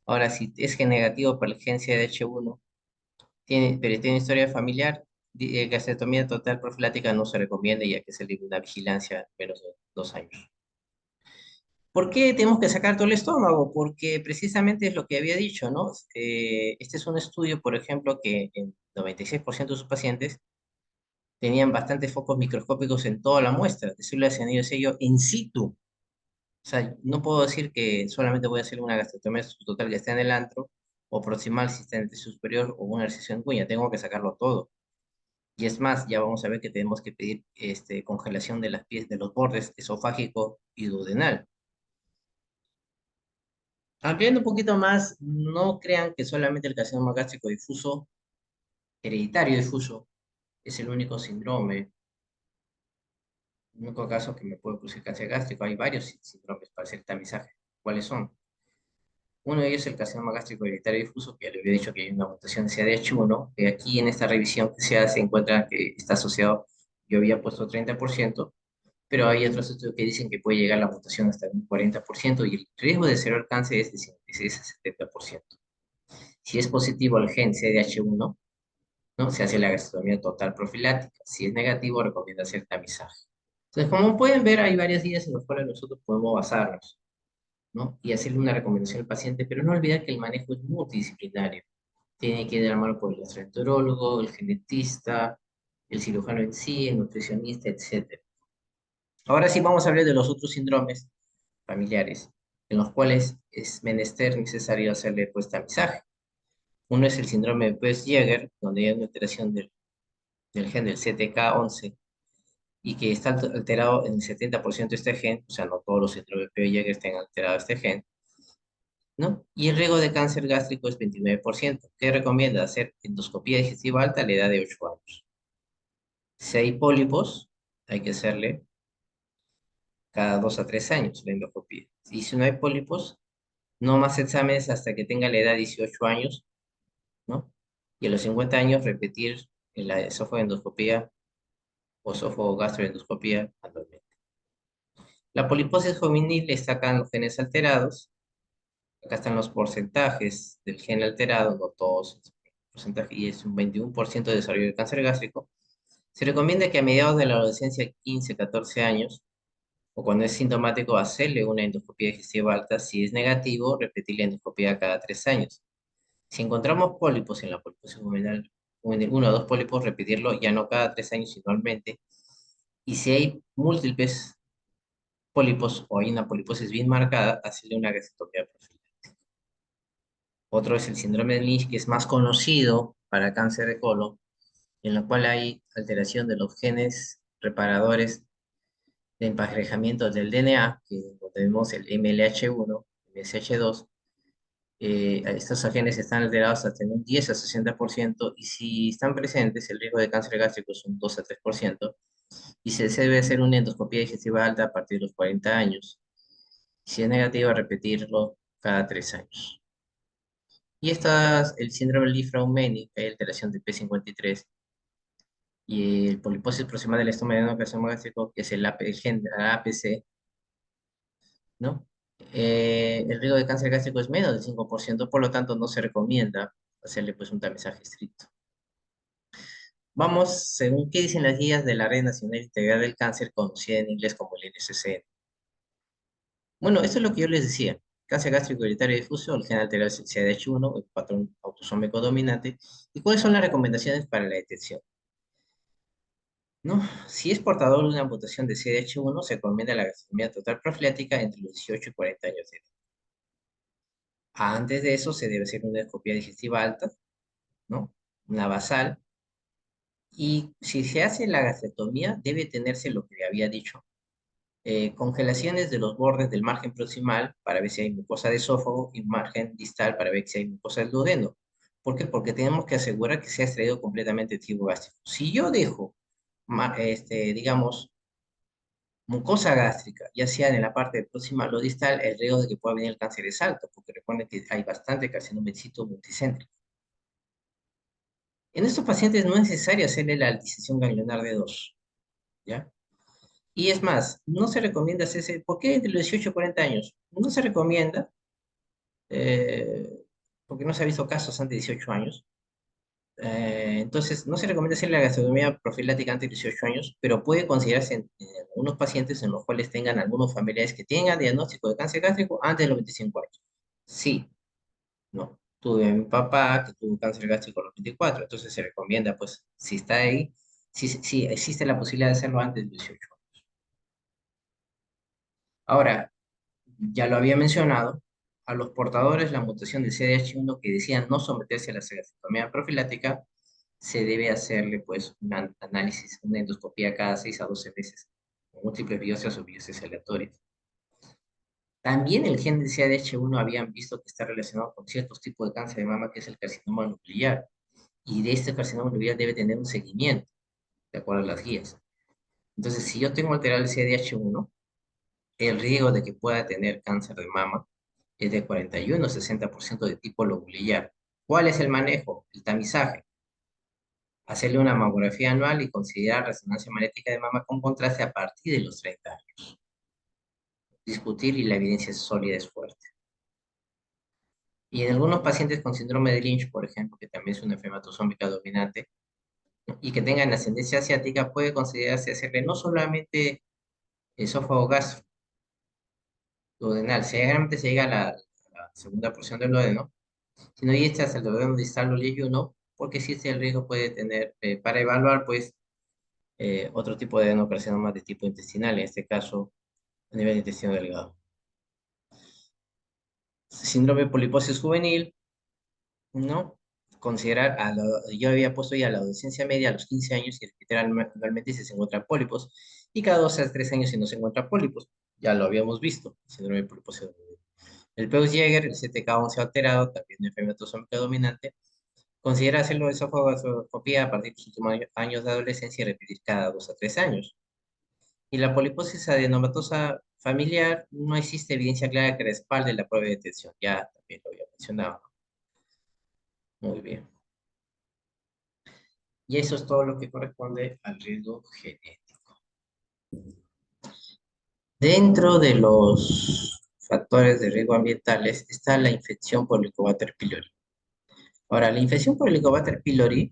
Ahora, si es que negativo para la agencia de H1, pero tiene historia familiar, gastrectomía total profiláctica no se recomienda ya que se le una vigilancia menos de 2 años. ¿Por qué tenemos que sacar todo el estómago? Porque precisamente es lo que había dicho, ¿no? Este es un estudio, por ejemplo, que en 96% de sus pacientes tenían bastantes focos microscópicos en toda la muestra de células de anillo de sello in situ. O sea, no puedo decir que solamente voy a hacer una gastrectomía total que esté en el antro, o proximal si está en el superior, o una recesión cuña. Tengo que sacarlo todo. Y es más, ya vamos a ver que tenemos que pedir congelación de las pies, de los bordes esofágico y duodenal. Ampliando un poquito más, no crean que solamente el carcinoma gástrico difuso, hereditario difuso, es el único síndrome, el único caso que me puede producir cáncer gástrico. Hay varios síndromes para hacer tamizaje. ¿Cuáles son? Uno de ellos es el carcinoma gástrico hereditario difuso, que ya le había dicho que hay una mutación de CDH1, que aquí en esta revisión que se hace encuentra que está asociado, yo había puesto 30%, pero hay otros estudios que dicen que puede llegar la mutación hasta un 40% y el riesgo de desarrollar cáncer es de 56 a 70%. Si es positivo el gen CDH1, ¿no? Se hace la gastrostomía total profiláctica. Si es negativo, recomienda hacer tamizaje. Entonces, como pueden ver, hay varias guías en las cuales nosotros podemos basarnos, ¿no? Y hacerle una recomendación al paciente, pero no olvidar que el manejo es multidisciplinario. Tiene que ir de la mano por el gastroenterólogo, el genetista, el cirujano en sí, el nutricionista, etcétera. Ahora sí vamos a hablar de los otros síndromes familiares, en los cuales es menester necesario hacerle pues tamizaje. Uno es el síndrome de Peutz-Jeghers, donde hay una alteración del gen del CTK11 y que está alterado en el 70% de este gen, o sea, no todos los síndromes de Peutz-Jeghers estén alterados este gen, ¿no? Y el riesgo de cáncer gástrico es 29%, que recomienda hacer endoscopía digestiva alta a la edad de 8 años. Si hay pólipos, hay que hacerle cada 2 a 3 años la endoscopía. Y si no hay pólipos, no más exámenes hasta que tenga la edad de 18 años, ¿no? Y a los 50 años repetir la esófago-endoscopía o esófago-gastroendoscopía anualmente. La poliposis juvenil está acá en los genes alterados. Acá están los porcentajes del gen alterado, no todos, porcentaje, y es un 21% de desarrollo de cáncer gástrico. Se recomienda que a mediados de la adolescencia, 15, 14 años, o cuando es sintomático, hacerle una endoscopia digestiva alta. Si es negativo, repetir la endoscopia cada 3 años. Si encontramos pólipos en la poliposis juvenil, uno o dos pólipos, repetirlo ya no cada 3 años, sino anualmente. Y si hay múltiples pólipos o hay una poliposis bien marcada, hacerle una gastrectomía profiláctica. Otro es el síndrome de Lynch, que es más conocido para cáncer de colon, en el cual hay alteración de los genes reparadores de emparejamiento del DNA, que tenemos el MLH1, MSH2. Estos genes están alterados hasta en un 10 a 60%, y si están presentes, el riesgo de cáncer gástrico es un 2 a 3%, y se debe hacer una endoscopia digestiva alta a partir de los 40 años. Si es negativo, repetirlo cada 3 años. Y el síndrome Li-Fraumeni, que hay alteración de P53, y el poliposis proximal del estómago de carcinoma gástrico, que es el gen de la APC, ¿no? El riesgo de cáncer gástrico es menos del 5%, por lo tanto no se recomienda hacerle pues un tamizaje estricto. Vamos, según qué dicen las guías de la Red Nacional Integral del Cáncer, conocida en inglés como el NCCN. Bueno, esto es lo que yo les decía. Cáncer gástrico hereditario difuso, el gen alterado es el CDH1, el patrón autosómico dominante. ¿Y cuáles son las recomendaciones para la detección? ¿No? Si es portador de una mutación de CDH1, se recomienda la gastronomía total profiláctica entre los 18 y 40 años de edad. Antes de eso se debe hacer una endoscopia digestiva alta, ¿no? Una basal. Y si se hace la gastrectomía, debe tenerse lo que le había dicho. Congelaciones de los bordes del margen proximal para ver si hay mucosa de esófago y margen distal para ver si hay mucosa del duodeno. ¿Por qué? Porque tenemos que asegurar que se ha extraído completamente el tubo gástrico. Si yo dejo, digamos, mucosa gástrica, ya sea en la parte proximal o distal, el riesgo de que pueda venir el cáncer es alto, porque recuerden que hay bastante carcinoma in situ multicéntrico. En estos pacientes no es necesario hacerle la altización ganglionar de 2, ¿ya? Y es más, no se recomienda hacerse, ¿por qué entre los 18 y 40 años? No se recomienda, eh, porque no se ha visto casos antes de 18 años. Entonces, no se recomienda hacer la gastronomía profiláctica antes de 18 años, pero puede considerarse en algunos pacientes en los cuales tengan algunos familiares que tengan diagnóstico de cáncer gástrico antes de los 25 años. Sí, no. Tuve a mi papá que tuvo cáncer gástrico a los 24, entonces se recomienda, pues, si está ahí, si existe la posibilidad de hacerlo antes de 18. Ahora, ya lo había mencionado, a los portadores la mutación del CDH1 que decían no someterse a la cefalextomía profiláctica, se debe hacerle pues un análisis, una endoscopía cada 6 a 12 meses, con múltiples biopsias o biopsias aleatorias. También el gen del CDH1 habían visto que está relacionado con ciertos tipos de cáncer de mama, que es el carcinoma nuclear, y de este carcinoma nuclear debe tener un seguimiento, de acuerdo a las guías. Entonces, si yo tengo alterado el CDH1, el riesgo de que pueda tener cáncer de mama es de 41 a 60% de tipo lobulillar. ¿Cuál es el manejo? El tamizaje. Hacerle una mamografía anual y considerar resonancia magnética de mama con contraste a partir de los 30 años. Discutir y la evidencia es sólida, es fuerte. Y en algunos pacientes con síndrome de Lynch, por ejemplo, que también es una enfermedad autosómica dominante, y que tengan ascendencia asiática, puede considerarse hacerle no solamente esófago gastroduodenal, si realmente se llega a la segunda porción del duodeno, sino y este hasta el duodeno distal o yeyuno, porque existe el riesgo puede tener, para evaluar, pues, otro tipo de adenocarcinoma de tipo intestinal, en este caso, a nivel de intestino delgado. Síndrome de poliposis juvenil, ¿no? Considerar, yo había puesto ya la adolescencia media a los 15 años y literalmente si se encuentran pólipos, y cada 2 a 3 años si no se encuentran pólipos. Ya lo habíamos visto, síndrome de poliposis juvenil. El Peutz-Jeghers, el 7K11 alterado, también una enfermedad autosómica dominante, considera hacerlo de esofagoscopía a partir de los últimos años de adolescencia y repetir cada 2 a 3 años. Y la poliposis adenomatosa familiar, no existe evidencia clara que respalde la prueba de detección. Ya también lo había mencionado. Muy bien. Y eso es todo lo que corresponde al riesgo genético. Dentro de los factores de riesgo ambientales está la infección por Helicobacter pylori. Ahora, la infección por Helicobacter pylori,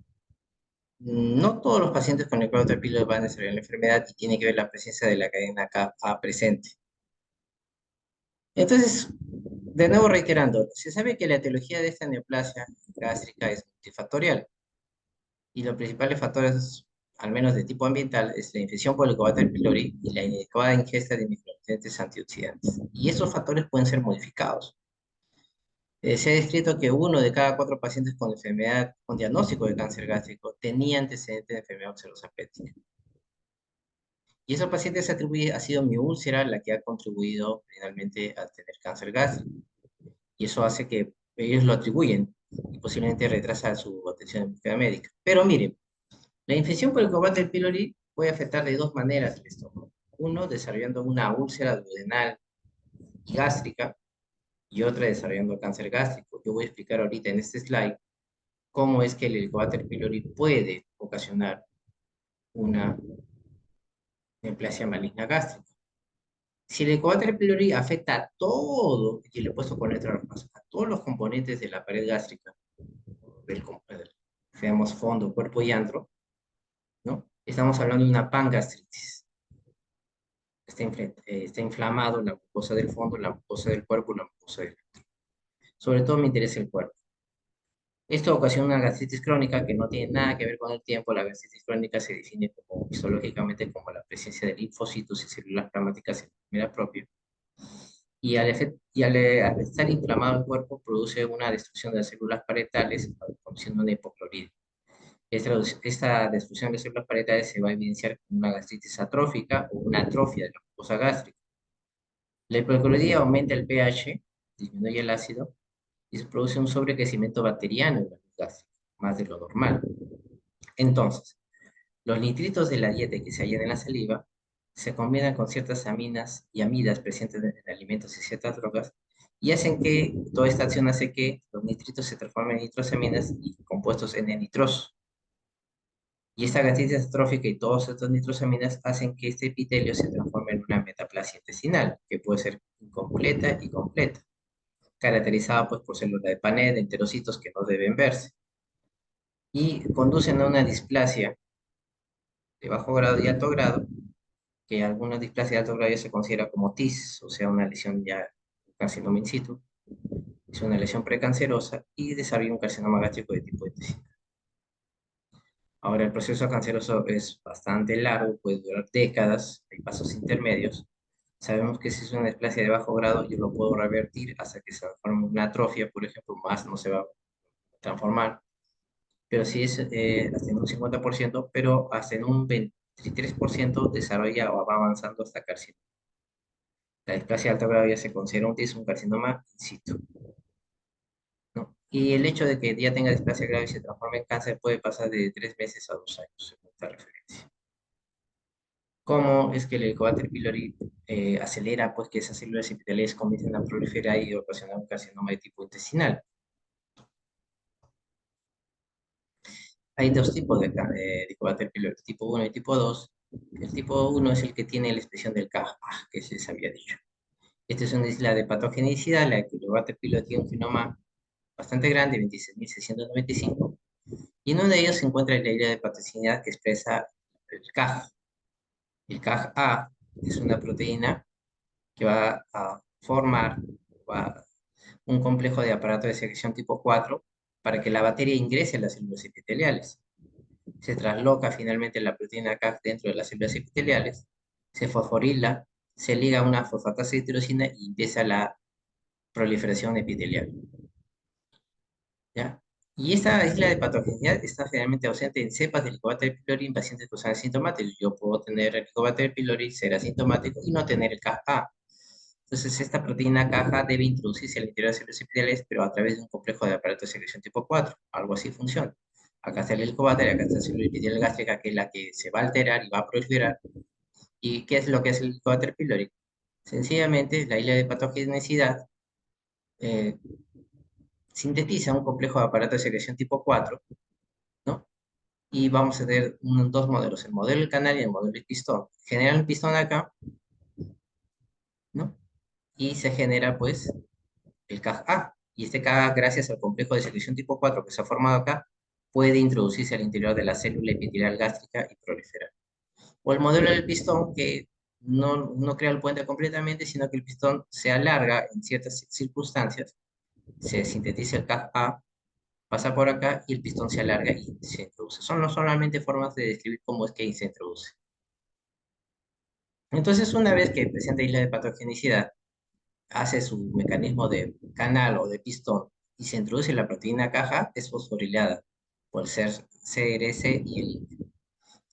no todos los pacientes con Helicobacter pylori van a desarrollar la enfermedad y tiene que ver la presencia de la cadena Ka presente. Entonces, de nuevo reiterando, se sabe que la etiología de esta neoplasia gástrica es multifactorial y los principales factores, al menos de tipo ambiental, es la infección por Helicobacter pylori y la inadecuada ingesta de micronutrientes antioxidantes. Y esos factores pueden ser modificados. Se ha descrito que 1 de cada 4 pacientes con enfermedad, con diagnóstico de cáncer gástrico, tenía antecedentes de enfermedad ulcerosa péptica. Y esos pacientes se atribuye, ha sido mi úlcera la que ha contribuido finalmente a tener cáncer gástrico. Y eso hace que ellos lo atribuyen y posiblemente retrasa su atención médica. Pero miren, la infección por el Helicobacter pylori puede afectar de dos maneras el estómago. Uno, desarrollando una úlcera duodenal y gástrica, y otra desarrollando cáncer gástrico. Yo voy a explicar ahorita en este slide cómo es que el Helicobacter pylori puede ocasionar una neoplasia maligna gástrica. Si el Helicobacter pylori afecta a todo, y le he puesto con letra roja, a todos los componentes de la pared gástrica, veamos fondo, cuerpo y antro, ¿no? Estamos hablando de una pangastritis. Está inflamado la mucosa del fondo, la mucosa del cuerpo, la mucosa del antro. Sobre todo me interesa el cuerpo. Esto ocasiona una gastritis crónica que no tiene nada que ver con el tiempo. La gastritis crónica se define como, histológicamente como la presencia de linfocitos y células plasmáticas en primera propia. Al estar inflamado el cuerpo, produce una destrucción de las células parietales, produciendo una hipocloridria. Esta destrucción de células parietales se va a evidenciar con una gastritis atrófica o una atrofia de la mucosa gástrica. La hipocloridria aumenta el pH, disminuye el ácido y se produce un sobrecrecimiento bacteriano en la luz gástrica, más de lo normal. Entonces, los nitritos de la dieta que se hallan en la saliva se combinan con ciertas aminas y amidas presentes en alimentos y ciertas drogas y hacen que toda esta acción hace que los nitritos se transformen en nitrosaminas y compuestos N-nitrosos. Y esta gastritis atrófica y todos estos nitrosaminas hacen que este epitelio se transforme en una metaplasia intestinal, que puede ser incompleta y completa, caracterizada pues, por células de Paneth, de enterocitos que no deben verse, y conducen a una displasia de bajo grado y alto grado, que alguna displasia de alto grado ya se considera como TIS, o sea, una lesión ya, un carcinoma in situ, es una lesión precancerosa y desarrolla un carcinoma gástrico de tipo intestinal. Ahora, el proceso canceroso es bastante largo, puede durar décadas, hay pasos intermedios. Sabemos que si es una displasia de bajo grado, yo lo puedo revertir hasta que se transforme en una atrofia, por ejemplo, más no se va a transformar. Pero si es hasta en un 50%, pero hasta en un 23% desarrolla o va avanzando hasta carcinoma. La displasia de alto grado ya se considera un carcinoma in situ, ¿no? Y el hecho de que ya tenga displasia grave y se transforme en cáncer puede pasar de 3 meses a 2 años, según esta referencia. ¿Cómo es que el Helicobacter pylori acelera pues, que esas células epiteliales comiencen a proliferar y ocasionar un carcinoma de tipo intestinal? Hay dos tipos de Helicobacter pylori, tipo 1 y tipo 2. El tipo 1 es el que tiene la expresión del Ka, que se les había dicho. Esta es una isla de patogenicidad, la Helicobacter pylori tiene un genoma bastante grande, 26.695, Y en uno de ellos se encuentra la idea de patogenicidad que expresa el CAG. El CAG-A es una proteína que va a formar va- un complejo de aparato de secreción tipo 4 para que la bacteria ingrese a las células epiteliales. Se trasloca finalmente la proteína CAG dentro de las células epiteliales, se fosforila, se liga a una fosfatasa de tirosina y empieza la proliferación epitelial. ¿Ya? Y esta isla de patogenicidad está generalmente ausente en cepas de Helicobacter pylori en pacientes que son asintomáticos. Yo puedo tener Helicobacter pylori, ser asintomático y no tener el CAA. Entonces, esta proteína caja debe introducirse al interior de las células epiteliales, pero a través de un complejo de aparato de secreción tipo 4. Algo así funciona. Acá está el helicobacter, acá está la célula epitelial gástrica, que es la que se va a alterar y va a proliferar. ¿Y qué es lo que es el Helicobacter pylori? Sencillamente, la isla de patogenicidad eh, sintetiza un complejo de aparato de secreción tipo 4, ¿no? Y vamos a tener dos modelos, el modelo del canal y el modelo del pistón. Genera un pistón acá, ¿no? Y se genera, pues, el CAG-A. Y este CAG, gracias al complejo de secreción tipo 4 que se ha formado acá, puede introducirse al interior de la célula epitelial gástrica y proliferar. O el modelo del pistón, que no crea el puente completamente, sino que el pistón se alarga en ciertas circunstancias, se sintetiza el CAG-A, pasa por acá y el pistón se alarga y se introduce. Son no solamente formas de describir cómo es que se introduce. Entonces, una vez que presenta isla de patogenicidad, hace su mecanismo de canal o de pistón y se introduce la proteína caja, es fosforilada por ser CRS y el INC.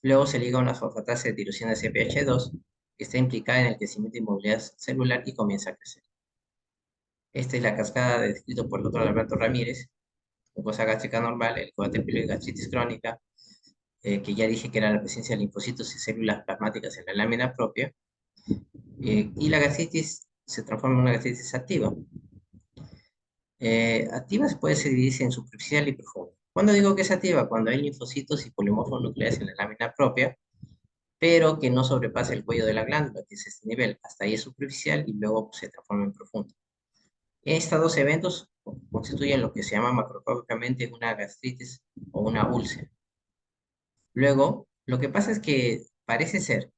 Luego se liga a una fosfatasa de tirosina CPH2 que está implicada en el crecimiento y movilidad celular y comienza a crecer. Esta es la cascada descrita por el doctor Alberto Ramírez, mucosa gástrica normal, el pylori, gastritis crónica, que ya dije que era la presencia de linfocitos y células plasmáticas en la lámina propia, y la gastritis se transforma en una gastritis activa. Activa se puede dividirse en superficial y profunda. ¿Cuándo digo que es activa? Cuando hay linfocitos y polimorfos nucleares en la lámina propia, pero que no sobrepasa el cuello de la glándula, que es este nivel. Hasta ahí es superficial y luego se transforma en profunda. Estos dos eventos constituyen lo que se llama macroscópicamente una gastritis o una úlcera. Luego, lo que pasa es que parece ser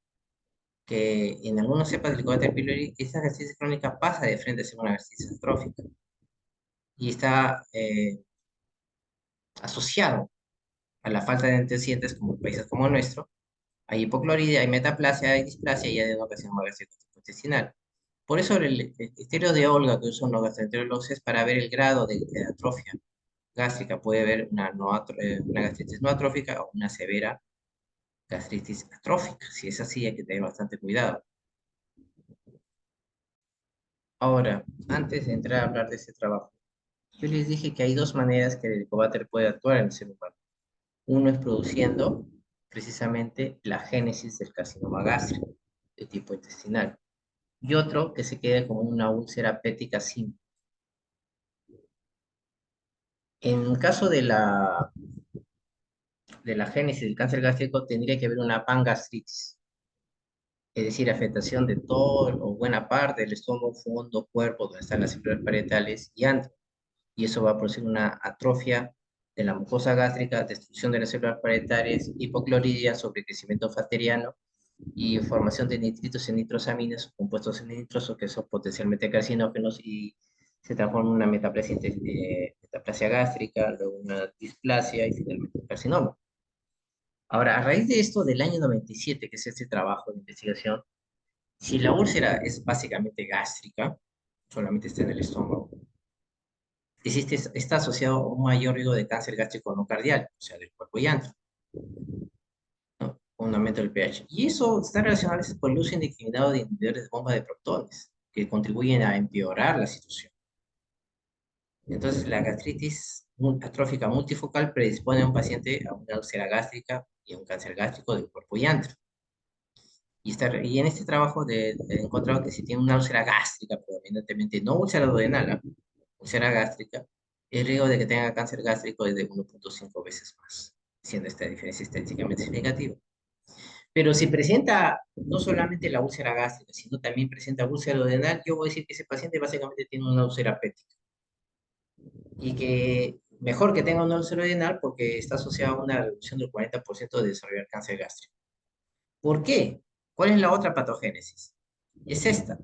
que en algunas cepas del Helicobacter pylori, esta gastritis crónica pasa de frente a ser una gastritis atrófica y está asociado a la falta de antecedentes como en países como el nuestro. Hay hipocloridria, hay metaplasia, hay displasia y hay adenocarcinoma gástrico intestinal. Por eso el estero de Olga que usan los gastroenterólogos es para ver el grado de atrofia gástrica. Puede haber una gastritis no atrófica o una severa gastritis atrófica. Si es así, hay que tener bastante cuidado. Ahora, antes de entrar a hablar de este trabajo, yo les dije que hay dos maneras que el Helicobacter puede actuar en el ser humano. Uno es produciendo precisamente la génesis del carcinoma gástrico de tipo intestinal. Y otro que se quede como una úlcera péptica simple. En el caso de la génesis del cáncer gástrico, tendría que haber una pangastritis, es decir, afectación de todo o buena parte del estómago, fondo, cuerpo, donde están las células parietales y antro. Y eso va a producir una atrofia de la mucosa gástrica, destrucción de las células parietales, hipocloridia, sobrecrecimiento bacteriano y formación de nitritos y nitrosaminas, compuestos nitrosos que son potencialmente carcinógenos y se transforma en una metaplasia gástrica, luego una displasia y finalmente un carcinoma. Ahora, a raíz de esto, del año 97, que es este trabajo de investigación, si la úlcera es básicamente gástrica, solamente está en el estómago, está asociado a un mayor riesgo de cáncer gástrico no cardial, o sea, del cuerpo llantro, ¿no? Un aumento del pH. Y eso está relacionado a veces por el uso indiscriminado de inhibidores de bomba de protones, que contribuyen a empeorar la situación. Entonces, la gastritis atrófica multifocal predispone a un paciente a una úlcera gástrica y a un cáncer gástrico del cuerpo llantro. Y en este trabajo he encontrado que si tiene una úlcera gástrica, predominantemente, no úlcera duodenal, úlcera gástrica, el riesgo de que tenga cáncer gástrico es de 1.5 veces más, siendo esta diferencia estadísticamente significativa. Pero si presenta no solamente la úlcera gástrica, sino también presenta úlcera duodenal, yo voy a decir que ese paciente básicamente tiene una úlcera péptica y que mejor que tenga un úlcera duodenal porque está asociado a una reducción del 40% de desarrollar cáncer gástrico. ¿Por qué? ¿Cuál es la otra patogénesis? Es esta.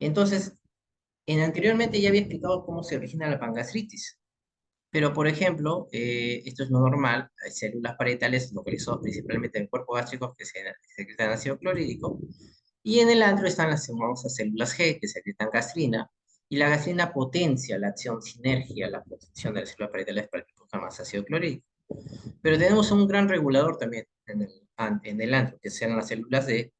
Entonces, anteriormente ya había explicado cómo se origina la pangastritis, pero por ejemplo, esto es no normal, hay células parietales localizadas principalmente en el cuerpo gástrico que se secretan ácido clorhídrico, y en el antro están las famosas células G que secretan gastrina, y la gastrina potencia la acción sinergia, la potencia de las células parietales para que produzcan más ácido clorhídrico. Pero tenemos un gran regulador también en el antro, que sean las células D,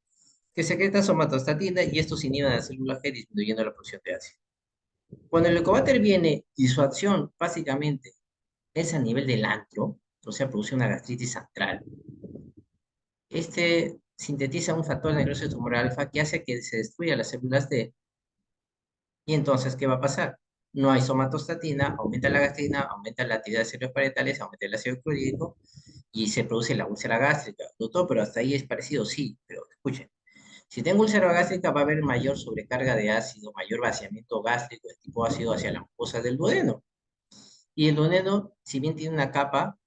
que secretan somatostatina y estos inhiben a las células G disminuyendo la producción de ácido. Cuando el helicobacter viene y su acción básicamente es a nivel del antro, o sea, produce una gastritis antral, este sintetiza un factor de necrosis tumoral alfa que hace que se destruya las células T. Y entonces, ¿qué va a pasar? No hay somatostatina, aumenta la gastrina, aumenta la actividad de células parietales, aumenta el ácido clorhídrico y se produce la úlcera gástrica. Doctor, pero hasta ahí es parecido, sí, pero escuchen. Si tengo úlcera gástrica, va a haber mayor sobrecarga de ácido, mayor vaciamiento gástrico de tipo ácido hacia la mucosa del duodeno. Y el duodeno, si bien tiene una capa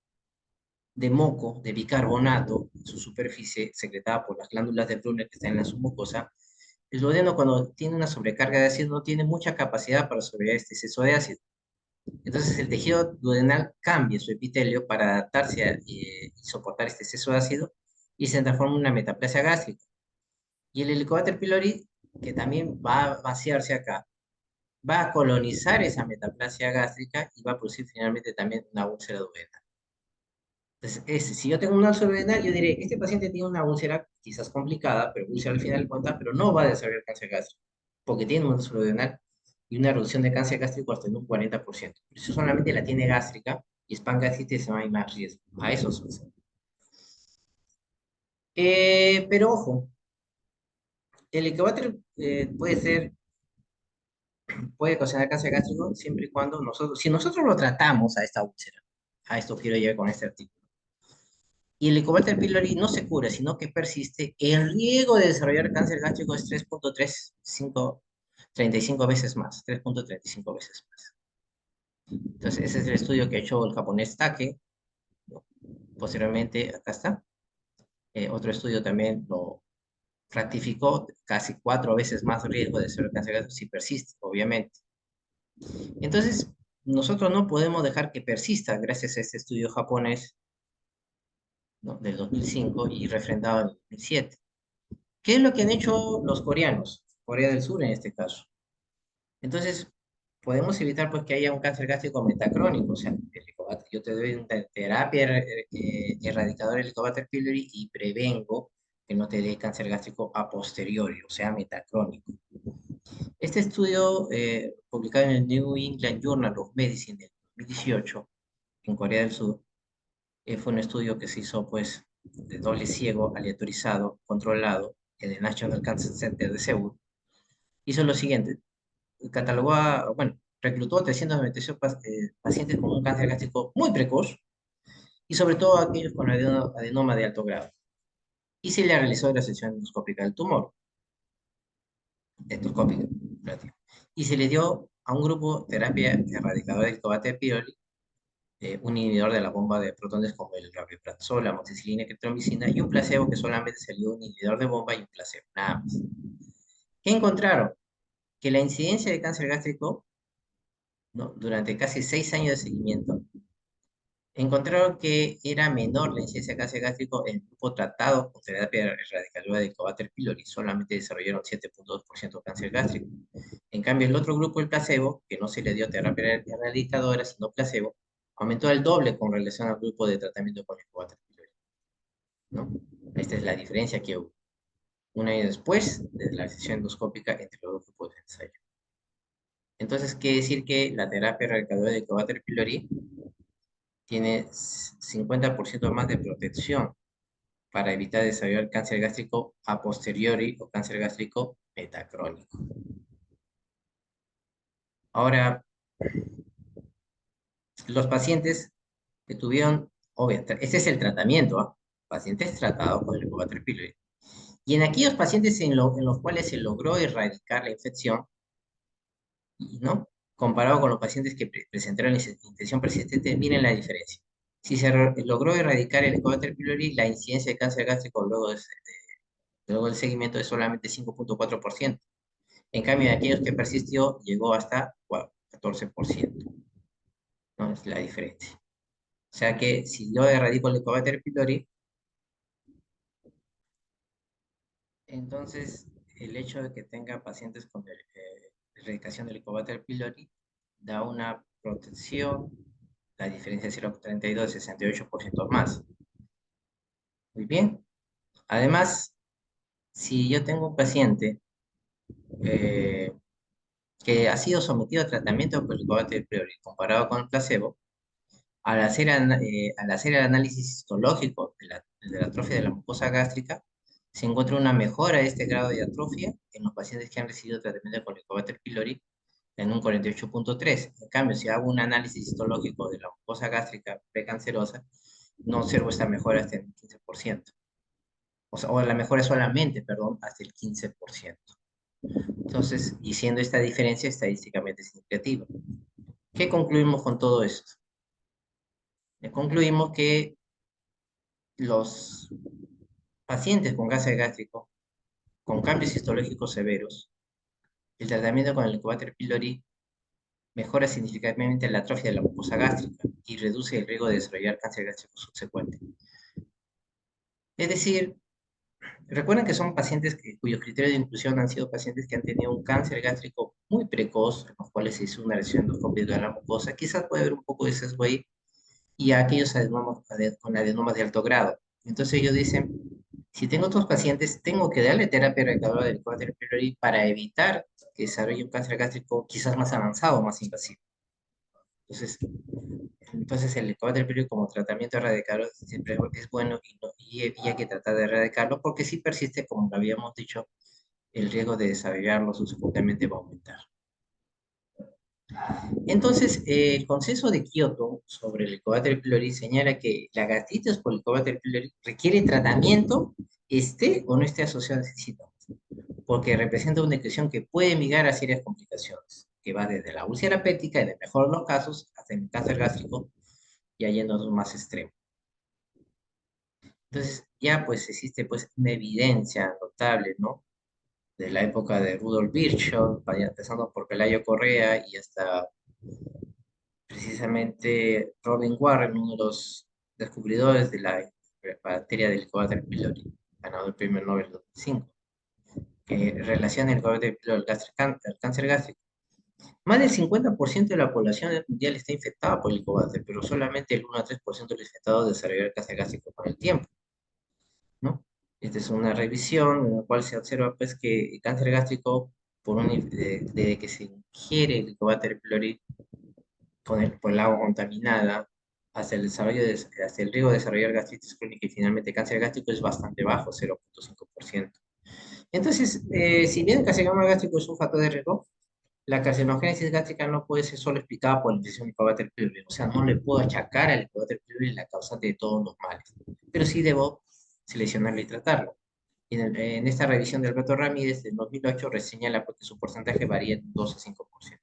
de moco, de bicarbonato, en su superficie, secretada por las glándulas de Brunner que están en la submucosa, el duodeno cuando tiene una sobrecarga de ácido no tiene mucha capacidad para sobrellevar este exceso de ácido. Entonces el tejido duodenal cambia su epitelio para adaptarse y soportar este exceso de ácido y se transforma en una metaplasia gástrica. Y el Helicobacter pylori, que también va a vaciarse acá, va a colonizar esa metaplasia gástrica y va a producir finalmente también una úlcera duodenal. Entonces, si yo tengo una úlcera duodenal, yo diré, este paciente tiene una úlcera quizás complicada, pero úlcera al final de cuentas, pero no va a desarrollar cáncer gástrico, porque tiene una úlcera duodenal y una reducción de cáncer gástrico hasta en un 40%. Pero si solamente la tiene gástrica y es pangastritis, no hay más riesgo. A eso sucede. Pero ojo, el Helicobacter puede causar cáncer gástrico siempre y cuando si nosotros lo tratamos a esta úlcera, a esto quiero llegar con este artículo, y el Helicobacter pylori no se cura, sino que persiste, el riesgo de desarrollar cáncer gástrico es 3.35 veces más, 3.35 veces más. Entonces, ese es el estudio que ha hecho el japonés Take, ¿no? Posteriormente, acá está, otro estudio también lo ratificó, casi 4 veces más riesgo de desarrollar cáncer gástrico si persiste, obviamente. Entonces, nosotros no podemos dejar que persista gracias a este estudio japonés, ¿no? Del 2005 y refrendado en el 2007. ¿Qué es lo que han hecho los coreanos? Corea del Sur en este caso. Entonces, podemos evitar pues que haya un cáncer gástrico metacrónico, o sea, yo te doy una terapia erradicadora del Helicobacter pylori y prevengo que no te dé cáncer gástrico a posteriori, o sea, metacrónico. Este estudio, publicado en el New England Journal of Medicine del 2018, en Corea del Sur, fue un estudio que se hizo, pues, de doble ciego, aleatorizado, controlado, en el National Cancer Center de Seúl. Hizo lo siguiente, catalogó bueno, reclutó a 398 pacientes con un cáncer gástrico muy precoz, y sobre todo aquellos con adenoma de alto grado. Y se le realizó la sección endoscópica del tumor, endoscópica, y se le dio a un grupo terapia erradicadora del Helicobacter pylori, un inhibidor de la bomba de protones como el rabeprazol, la amoxicilina y estromicina, y un placebo que solamente salió un inhibidor de bomba y un placebo, nada más. ¿Qué encontraron? Que la incidencia de cáncer gástrico, ¿no? Durante casi 6 años de seguimiento, encontraron que era menor la incidencia de cáncer gástrico en el grupo tratado con terapia erradicadora de Helicobacter pylori, solamente desarrollaron 7.2% de cáncer gástrico. En cambio, el otro grupo, el placebo, que no se le dio terapia erradicadora, sino placebo, aumentó el doble con relación al grupo de tratamiento con Helicobacter pylori, ¿no? Esta es la diferencia que hubo un año después de la sesión endoscópica entre los dos grupos de ensayo. Entonces, quiere decir que la terapia erradicadora de Helicobacter pylori tiene 50% más de protección para evitar desarrollar cáncer gástrico a posteriori o cáncer gástrico metacrónico. Ahora, los pacientes que tuvieron, obviamente, este es el tratamiento, ¿ah? Pacientes tratados con el Helicobacter pylori. Y en aquellos pacientes en los cuales se logró erradicar la infección, ¿no? comparado con los pacientes que presentaron infección persistente, miren la diferencia. Si se logró erradicar el Helicobacter pylori, la incidencia de cáncer gástrico luego del seguimiento es solamente 5,4%. En cambio, en aquellos que persistió, llegó hasta 14%. ¿No? Es la diferencia. O sea que si yo erradico el Helicobacter pylori, entonces el hecho de que tenga pacientes con erradicación del Helicobacter pylori da una protección, la diferencia es 0,32, 68% más. Muy bien. Además, si yo tengo un paciente eh, que ha sido sometido a tratamiento con Helicobacter pylori comparado con el placebo, al hacer el análisis histológico de la atrofia de la mucosa gástrica, se encuentra una mejora de este grado de atrofia en los pacientes que han recibido tratamiento con Helicobacter pylori en un 48,3. En cambio, si hago un análisis histológico de la mucosa gástrica precancerosa, no observo esta mejora hasta el 15%. O sea, o la mejora solamente, perdón, hasta el 15%. Entonces, y siendo esta diferencia estadísticamente significativa. ¿Qué concluimos con todo esto? Concluimos que los pacientes con cáncer gástrico, con cambios histológicos severos, el tratamiento con el Helicobacter pylori mejora significativamente la atrofia de la mucosa gástrica y reduce el riesgo de desarrollar cáncer gástrico subsecuente. Es decir, recuerden que son pacientes cuyos criterios de inclusión han sido pacientes que han tenido un cáncer gástrico muy precoz, en los cuales se hizo una lesión endoscópica de la mucosa. Quizás puede haber un poco de sesgo ahí, y a aquellos con adenomas de alto grado. Entonces ellos dicen, si tengo otros pacientes, tengo que darle terapia rehabilitadora del Helicobacter pylori para evitar que desarrolle un cáncer gástrico quizás más avanzado, más invasivo. Entonces, el Helicobacter pylori como tratamiento erradicador siempre es bueno y hay que tratar de erradicarlo porque si persiste, como lo habíamos dicho, el riesgo de desarrollarlo subsecuentemente va a aumentar. Entonces, el consenso de Kioto sobre el Helicobacter pylori señala que la gastritis por Helicobacter pylori requiere tratamiento, esté o no esté asociado a ese síntomas, porque representa una infección que puede migrar a serias complicaciones, que va desde la úlcera péptica, en el mejor de los casos, hasta el cáncer gástrico, ya yendo más extremo. Entonces, ya pues existe pues una evidencia notable, ¿no? De la época de Rudolf Virchow, empezando por Pelayo Correa y hasta precisamente Robin Warren, uno de los descubridores de la bacteria del Helicobacter pylori, ganador del premio Nobel 2005, que relaciona el Helicobacter pylori al cáncer gástrico. Más del 50% de la población mundial está infectada por el Helicobacter, pero solamente el 1 a 3% de los infectados desarrollará el cáncer gástrico con el tiempo, ¿no? Esta es una revisión en la cual se observa pues, que el cáncer gástrico, desde que se ingiere el Helicobacter pylori por el agua contaminada, hasta el riesgo de desarrollar gastritis crónica y finalmente cáncer gástrico es bastante bajo, 0,5%. Entonces, si bien el carcinoma gástrico es un factor de riesgo, la carcinogénesis gástrica no puede ser solo explicada por la infección Helicobacter pylori, o sea, no le puedo achacar al Helicobacter pylori la causante de todos los males, pero sí debo seleccionarlo y tratarlo. En esta revisión de Alberto Ramírez del 2008 reseña que su porcentaje varía de 2 a 5%.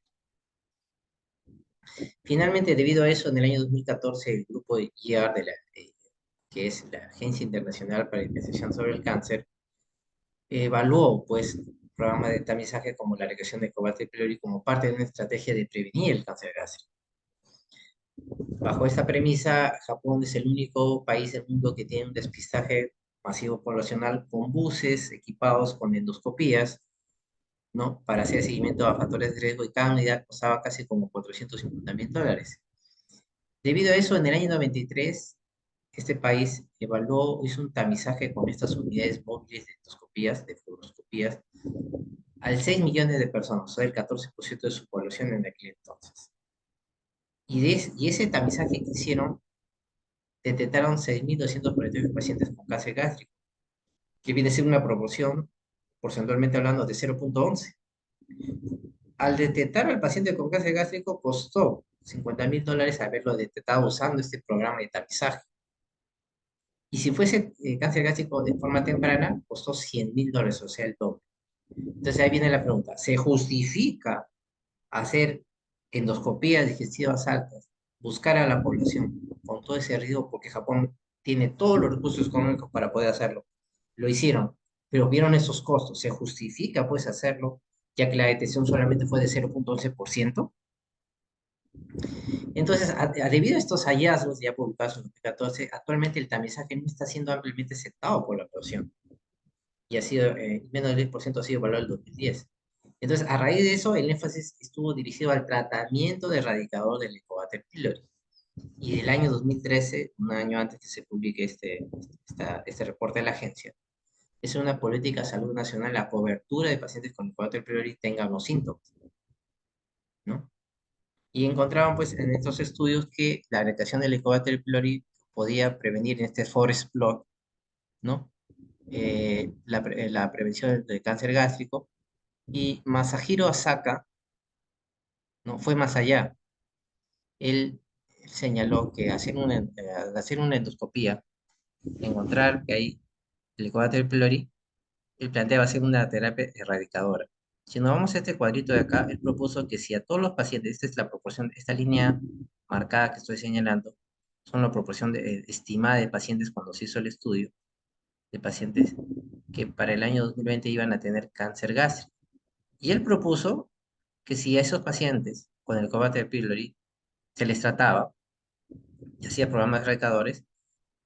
Finalmente, debido a eso, en el año 2014, el grupo de IAR, que es la Agencia Internacional para la Investigación sobre el Cáncer, evaluó pues, programas de tamizaje como la regresión de Helicobacter pylori como parte de una estrategia de prevenir el cáncer gástrico. Bajo esta premisa, Japón es el único país del mundo que tiene un despistaje masivo poblacional con buses equipados con endoscopías, ¿no? Para hacer seguimiento a factores de riesgo y cada unidad costaba casi como $450,000. Debido a eso, en el año 93, este país hizo un tamizaje con estas unidades móviles de endoscopías, de fluoroscopías, a 6 millones de personas, o sea, el 14% de su población en aquel entonces. Y ese tamizaje que hicieron, detectaron 6.248 pacientes con cáncer gástrico, que viene a ser una proporción, porcentualmente hablando, de 0,11. Al detectar al paciente con cáncer gástrico, costó $50,000 haberlo detectado usando este programa de tamizaje. Y si fuese cáncer gástrico de forma temprana, costó $100,000, o sea, el doble. Entonces ahí viene la pregunta, ¿se justifica hacer endoscopías digestivas altas, buscar a la población con todo ese riesgo, porque Japón tiene todos los recursos económicos para poder hacerlo. Lo hicieron, pero vieron esos costos. Se justifica pues hacerlo, ya que la detección solamente fue de 0,11%. Entonces, debido a estos hallazgos ya publicados en 2014, actualmente el tamizaje no está siendo ampliamente aceptado por la población y ha sido, menos del 10% ha sido evaluado en el 2010. Entonces, a raíz de eso, el énfasis estuvo dirigido al tratamiento de erradicador del Helicobacter pylori. Y del año 2013, un año antes que se publique este reporte de la agencia, es una política de salud nacional la cobertura de pacientes con Helicobacter pylori tengan los síntomas, ¿no? Y encontraban pues en estos estudios que la erradicación del Helicobacter pylori podía prevenir en este forest plot, ¿no? La prevención del cáncer gástrico. Y Masahiro Asaka no fue más allá. Él señaló que al hacer una endoscopía, encontrar que hay Helicobacter pylori, él planteaba hacer una terapia erradicadora. Si nos vamos a este cuadrito de acá, él propuso que si a todos los pacientes, esta es la proporción, esta línea marcada que estoy señalando, son la proporción estimada de pacientes cuando se hizo el estudio, de pacientes que para el año 2020 iban a tener cáncer gástrico. Y él propuso que si a esos pacientes con el Helicobacter pylori se les trataba y hacía programas erradicadores,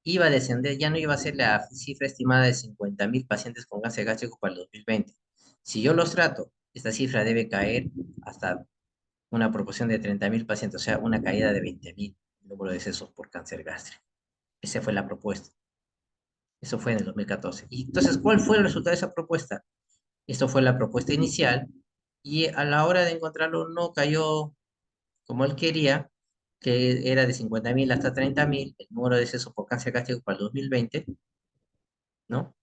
iba a descender, ya no iba a ser la cifra estimada de 50.000 pacientes con cáncer gástrico para el 2020. Si yo los trato, esta cifra debe caer hasta una proporción de 30.000 pacientes, o sea, una caída de 20.000 el número de decesos por cáncer gástrico. Esa fue la propuesta. Eso fue en el 2014. Y entonces, ¿cuál fue el resultado de esa propuesta? Esto fue la propuesta inicial y a la hora de encontrarlo no cayó como él quería, que era de 50.000 hasta 30.000, el número de decesos por cáncer gástrico para el 2020, ¿no?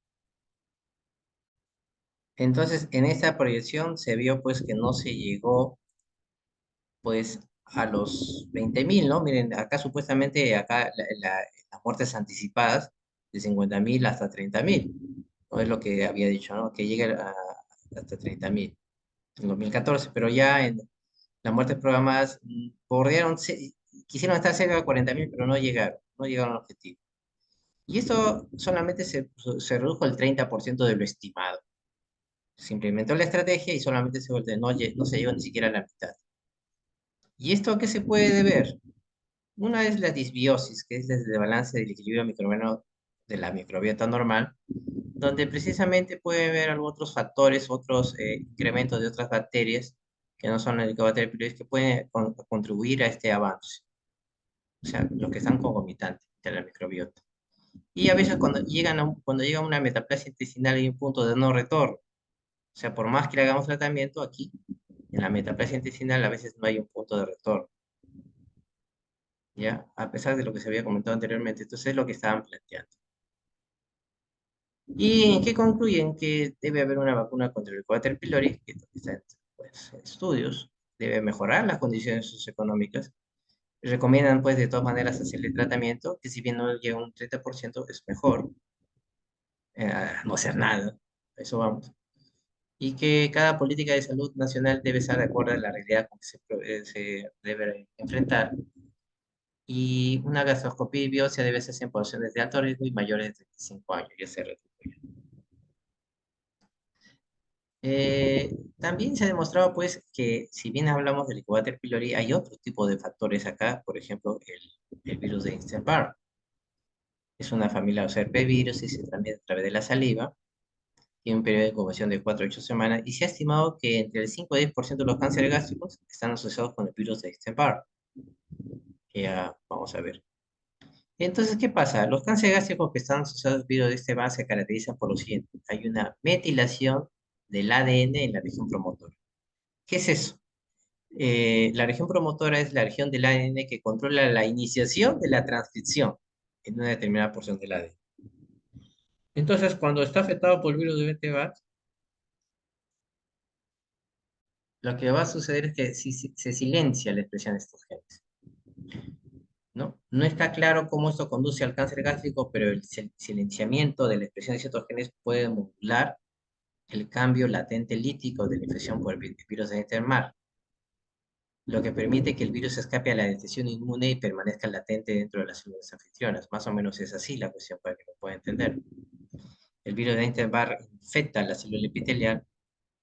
Entonces, en esta proyección se vio pues que no se llegó pues a los 20.000, ¿no? Miren, acá supuestamente acá las muertes anticipadas de 50.000 hasta 30.000, ¿no? Es lo que había dicho, ¿no? Que llegue hasta 30.000 en 2014, pero ya en las muertes programadas bordearon, quisieron estar cerca de 40.000, pero no llegaron al objetivo. Y esto solamente se redujo al 30% de lo estimado. Se implementó la estrategia y solamente no se llegó ni siquiera a la mitad. ¿Y esto a qué se puede deber? Una es la disbiosis, que es el desbalance del equilibrio microbiano de la microbiota normal, donde precisamente puede haber algunos otros factores, otros incrementos de otras bacterias que no son el Helicobacter pylori que pueden contribuir a este avance, o sea, los que están concomitantes de la microbiota. Y a veces cuando llega una metaplasia intestinal hay un punto de no retorno. O sea, por más que le hagamos tratamiento aquí, en la metaplasia intestinal a veces no hay un punto de retorno, ¿ya? A pesar de lo que se había comentado anteriormente. Entonces es lo que estaban planteando. ¿Y en qué concluyen? Que debe haber una vacuna contra el Helicobacter pylori, que está pues, en estudios, debe mejorar las condiciones socioeconómicas. Recomiendan, pues, de todas maneras hacerle tratamiento, que si bien no llega a un 30%, es mejor no hacer nada. A eso vamos. Y que cada política de salud nacional debe estar de acuerdo a la realidad con que se debe enfrentar. Y una gastroscopía y biopsia debe hacerse en poblaciones de alto riesgo y mayores de 35 años, ya se redujo ya. También se ha demostrado pues que si bien hablamos del Helicobacter pylori, hay otro tipo de factores acá, por ejemplo, el virus de Epstein-Barr. Es una familia de herpesvirus y se transmite a través de la saliva, tiene un periodo de incubación de 4 a 8 semanas y se ha estimado que entre el 5 y 10% de los cánceres gástricos están asociados con el virus de Epstein-Barr, que ya vamos a ver. Entonces, ¿qué pasa? Los cánceres gástricos que están asociados al virus de Epstein-Barr se caracterizan por lo siguiente. Hay una metilación del ADN en la región promotora. ¿Qué es eso? La región promotora es la región del ADN que controla la iniciación de la transcripción en una determinada porción del ADN. Entonces, cuando está afectado por el virus de Epstein-Barr, lo que va a suceder es que se silencia la expresión de estos genes, ¿no? No está claro cómo esto conduce al cáncer gástrico, pero el silenciamiento de la expresión de ciertos genes puede modular el cambio latente lítico de la infección por el virus de Epstein-Barr. lo que permite que el virus escape a la detección inmune y permanezca latente dentro de las células anfitrionas. Más o menos es así la cuestión para que lo pueda entender. El virus de Epstein-Barr infecta la célula epitelial,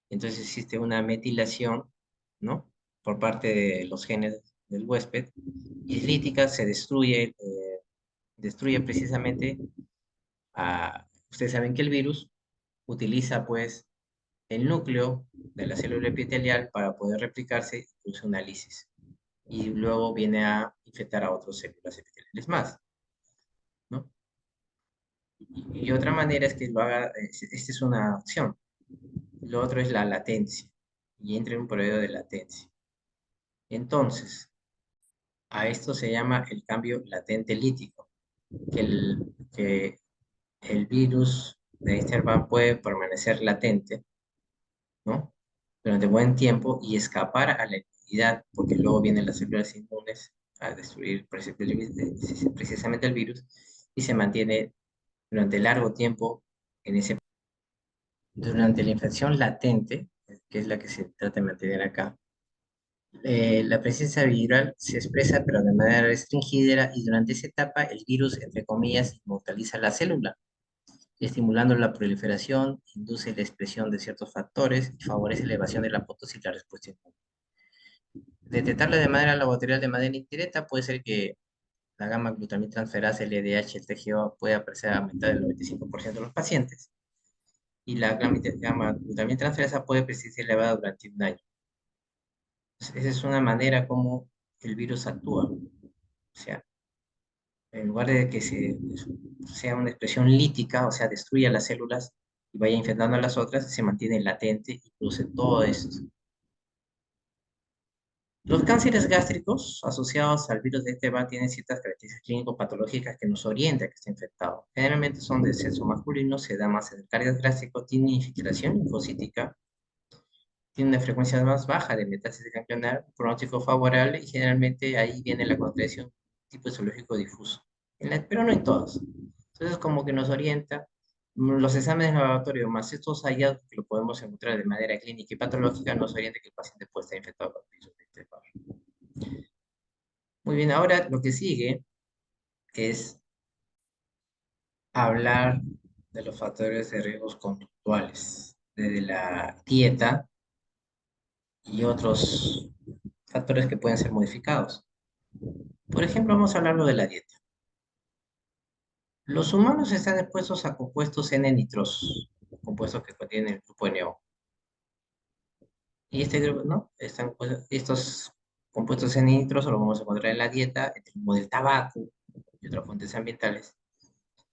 entonces existe una metilación, ¿no? Por parte de los genes del huésped, y lítica se destruye precisamente ustedes saben que el virus utiliza pues el núcleo de la célula epitelial para poder replicarse y produce una lisis. Y luego viene a infectar a otras células epiteliales más, ¿no? Y otra manera es que lo haga, esta es una opción. Lo otro es la latencia, y entra en un periodo de latencia. Entonces, a esto se llama el cambio latente lítico, que el virus de Epstein-Barr puede permanecer latente, ¿no? Durante buen tiempo y escapar a la inmunidad, porque luego vienen las células inmunes a destruir precisamente el virus y se mantiene durante largo tiempo en ese. Durante la infección latente, que es la que se trata de mantener acá, la presencia viral se expresa pero de manera restringida y durante esa etapa el virus, entre comillas, inmortaliza la célula, estimulando la proliferación, induce la expresión de ciertos factores y favorece la evasión de la apoptosis y la respuesta inmune. Detectarlo de manera laboratorial de manera indirecta puede ser que la gamma glutamitransferasa LDH, el TGO, puede aparecer aumentada en el 95% de los pacientes y la gamma glutamitransferasa puede persistir elevada durante un año. Entonces, esa es una manera como el virus actúa. O sea, en lugar de que sea una expresión lítica, o sea, destruya las células y vaya infectando a las otras, se mantiene latente y produce todo esto. Los cánceres gástricos asociados al virus de Epstein-Barr tienen ciertas características clínico-patológicas que nos orientan a que está infectado. Generalmente son de sexo masculino, se da más en el cardio gástrico, tiene infiltración linfocítica, tiene una frecuencia más baja de metástasis ganglionar, pronóstico favorable y generalmente ahí viene la contracción tipo histológico difuso, pero no en todas. Entonces como que nos orienta, los exámenes laboratorios más estos hallazgos que lo podemos encontrar de manera clínica y patológica nos orienta que el paciente puede estar infectado con virus de Epstein-Barr. Muy bien, ahora lo que sigue es hablar de los factores de riesgos conductuales, desde la dieta y otros factores que pueden ser modificados. Por ejemplo, vamos a hablar de la dieta. Los humanos están expuestos a compuestos N-nitrosos, compuestos que contienen el grupo NO. Y este grupo, ¿no? Estos compuestos N-nitrosos los vamos a encontrar en la dieta, en el humo del tabaco y otras fuentes ambientales.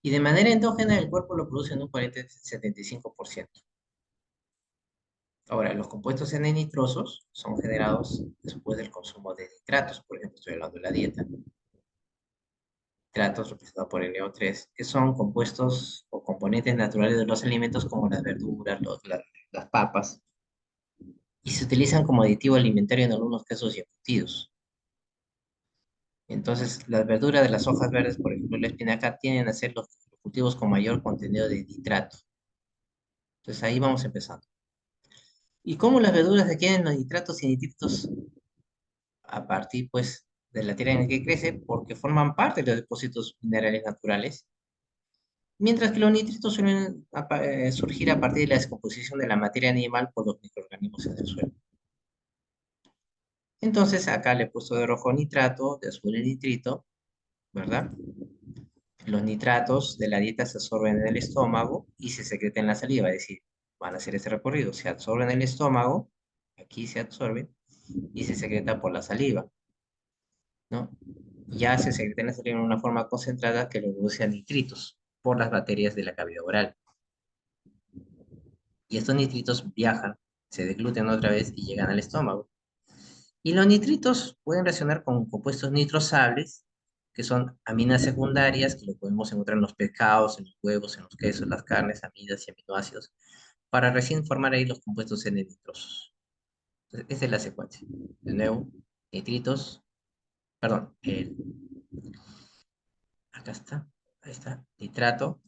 Y de manera endógena el cuerpo lo produce en un 40-75%. Ahora, los compuestos N-nitrosos son generados después del consumo de nitratos, por ejemplo, estoy hablando de la dieta. Nitratos representados por NO3, que son compuestos o componentes naturales de los alimentos como las verduras, las papas, y se utilizan como aditivo alimentario en algunos casos y embutidos. Entonces, las verduras de las hojas verdes, por ejemplo, la espinaca, tienden a ser los cultivos con mayor contenido de nitrato. Entonces, ahí vamos empezando. ¿Y cómo las verduras adquieren los nitratos y nitritos? A partir, pues, de la tierra en la que crece, porque forman parte de los depósitos minerales naturales, mientras que los nitritos suelen surgir a partir de la descomposición de la materia animal por los microorganismos en el suelo. Entonces, acá le he puesto de rojo nitrato, de azul el nitrito, ¿verdad? Los nitratos de la dieta se absorben en el estómago y se secretan en la saliva, es decir, van a hacer ese recorrido, se absorben en el estómago, aquí se absorben, y se secreta por la saliva, ¿no? Ya se secreta en la saliva en una forma concentrada que lo reduce a nitritos por las bacterias de la cavidad oral. Y estos nitritos viajan, se deglutan otra vez y llegan al estómago. Y los nitritos pueden reaccionar con compuestos nitrosables, que son aminas secundarias, que lo podemos encontrar en los pescados, en los huevos, en los quesos, las carnes, amidas y aminoácidos, para recién formar ahí los compuestos N-nitrosos. Entonces, esa es la secuencia. De nuevo, nitritos, perdón, acá está, ahí está, nitrato,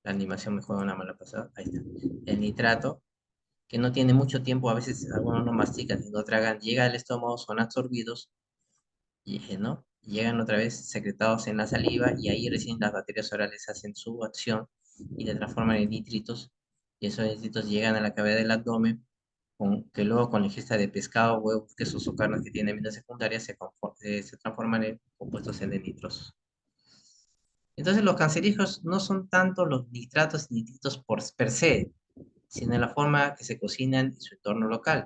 la animación me juega una mala pasada, ahí está, el nitrato, que no tiene mucho tiempo, a veces algunos no mastican y no tragan, llega al estómago, son absorbidos, y, ¿no? Llegan otra vez secretados en la saliva y ahí recién las bacterias orales hacen su acción y se transforman en nitritos, y esos nitritos llegan a la cavidad del abdomen, que luego con la ingesta de pescado, huevos, quesos o carnes que tienen aminas secundarias se transforman en compuestos N-nitrosos. Entonces los cancerígenos no son tanto los nitratos y nitritos por per se, sino en la forma que se cocinan en su entorno local.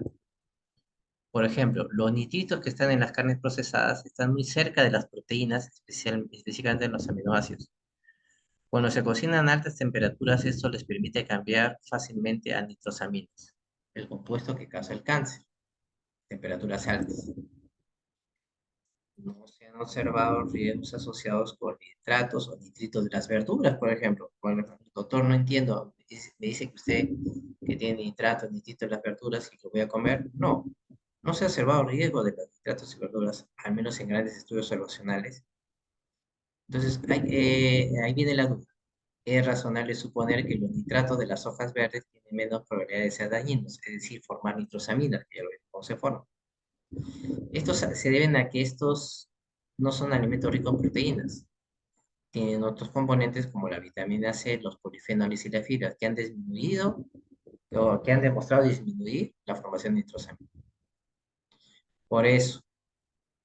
Por ejemplo, los nitritos que están en las carnes procesadas están muy cerca de las proteínas, específicamente en los aminoácidos. Cuando se cocinan a altas temperaturas, esto les permite cambiar fácilmente a nitrosaminas, el compuesto que causa el cáncer, temperaturas altas. No se han observado riesgos asociados con nitratos o nitritos de las verduras, por ejemplo. Bueno, doctor, no entiendo. Me dice que usted que tiene nitritos de las verduras y que voy a comer. No, no se ha observado riesgo de los nitratos y verduras, al menos en grandes estudios observacionales. Entonces, ahí viene la duda. Es razonable suponer que los nitratos de las hojas verdes tienen menos probabilidad de ser dañinos, es decir, formar nitrosaminas, que ya lo vimos cómo se forman. Estos se deben a que estos no son alimentos ricos en proteínas. Tienen otros componentes como la vitamina C, los polifenoles y las fibras que han disminuido o que han demostrado disminuir la formación de nitrosamina. Por eso,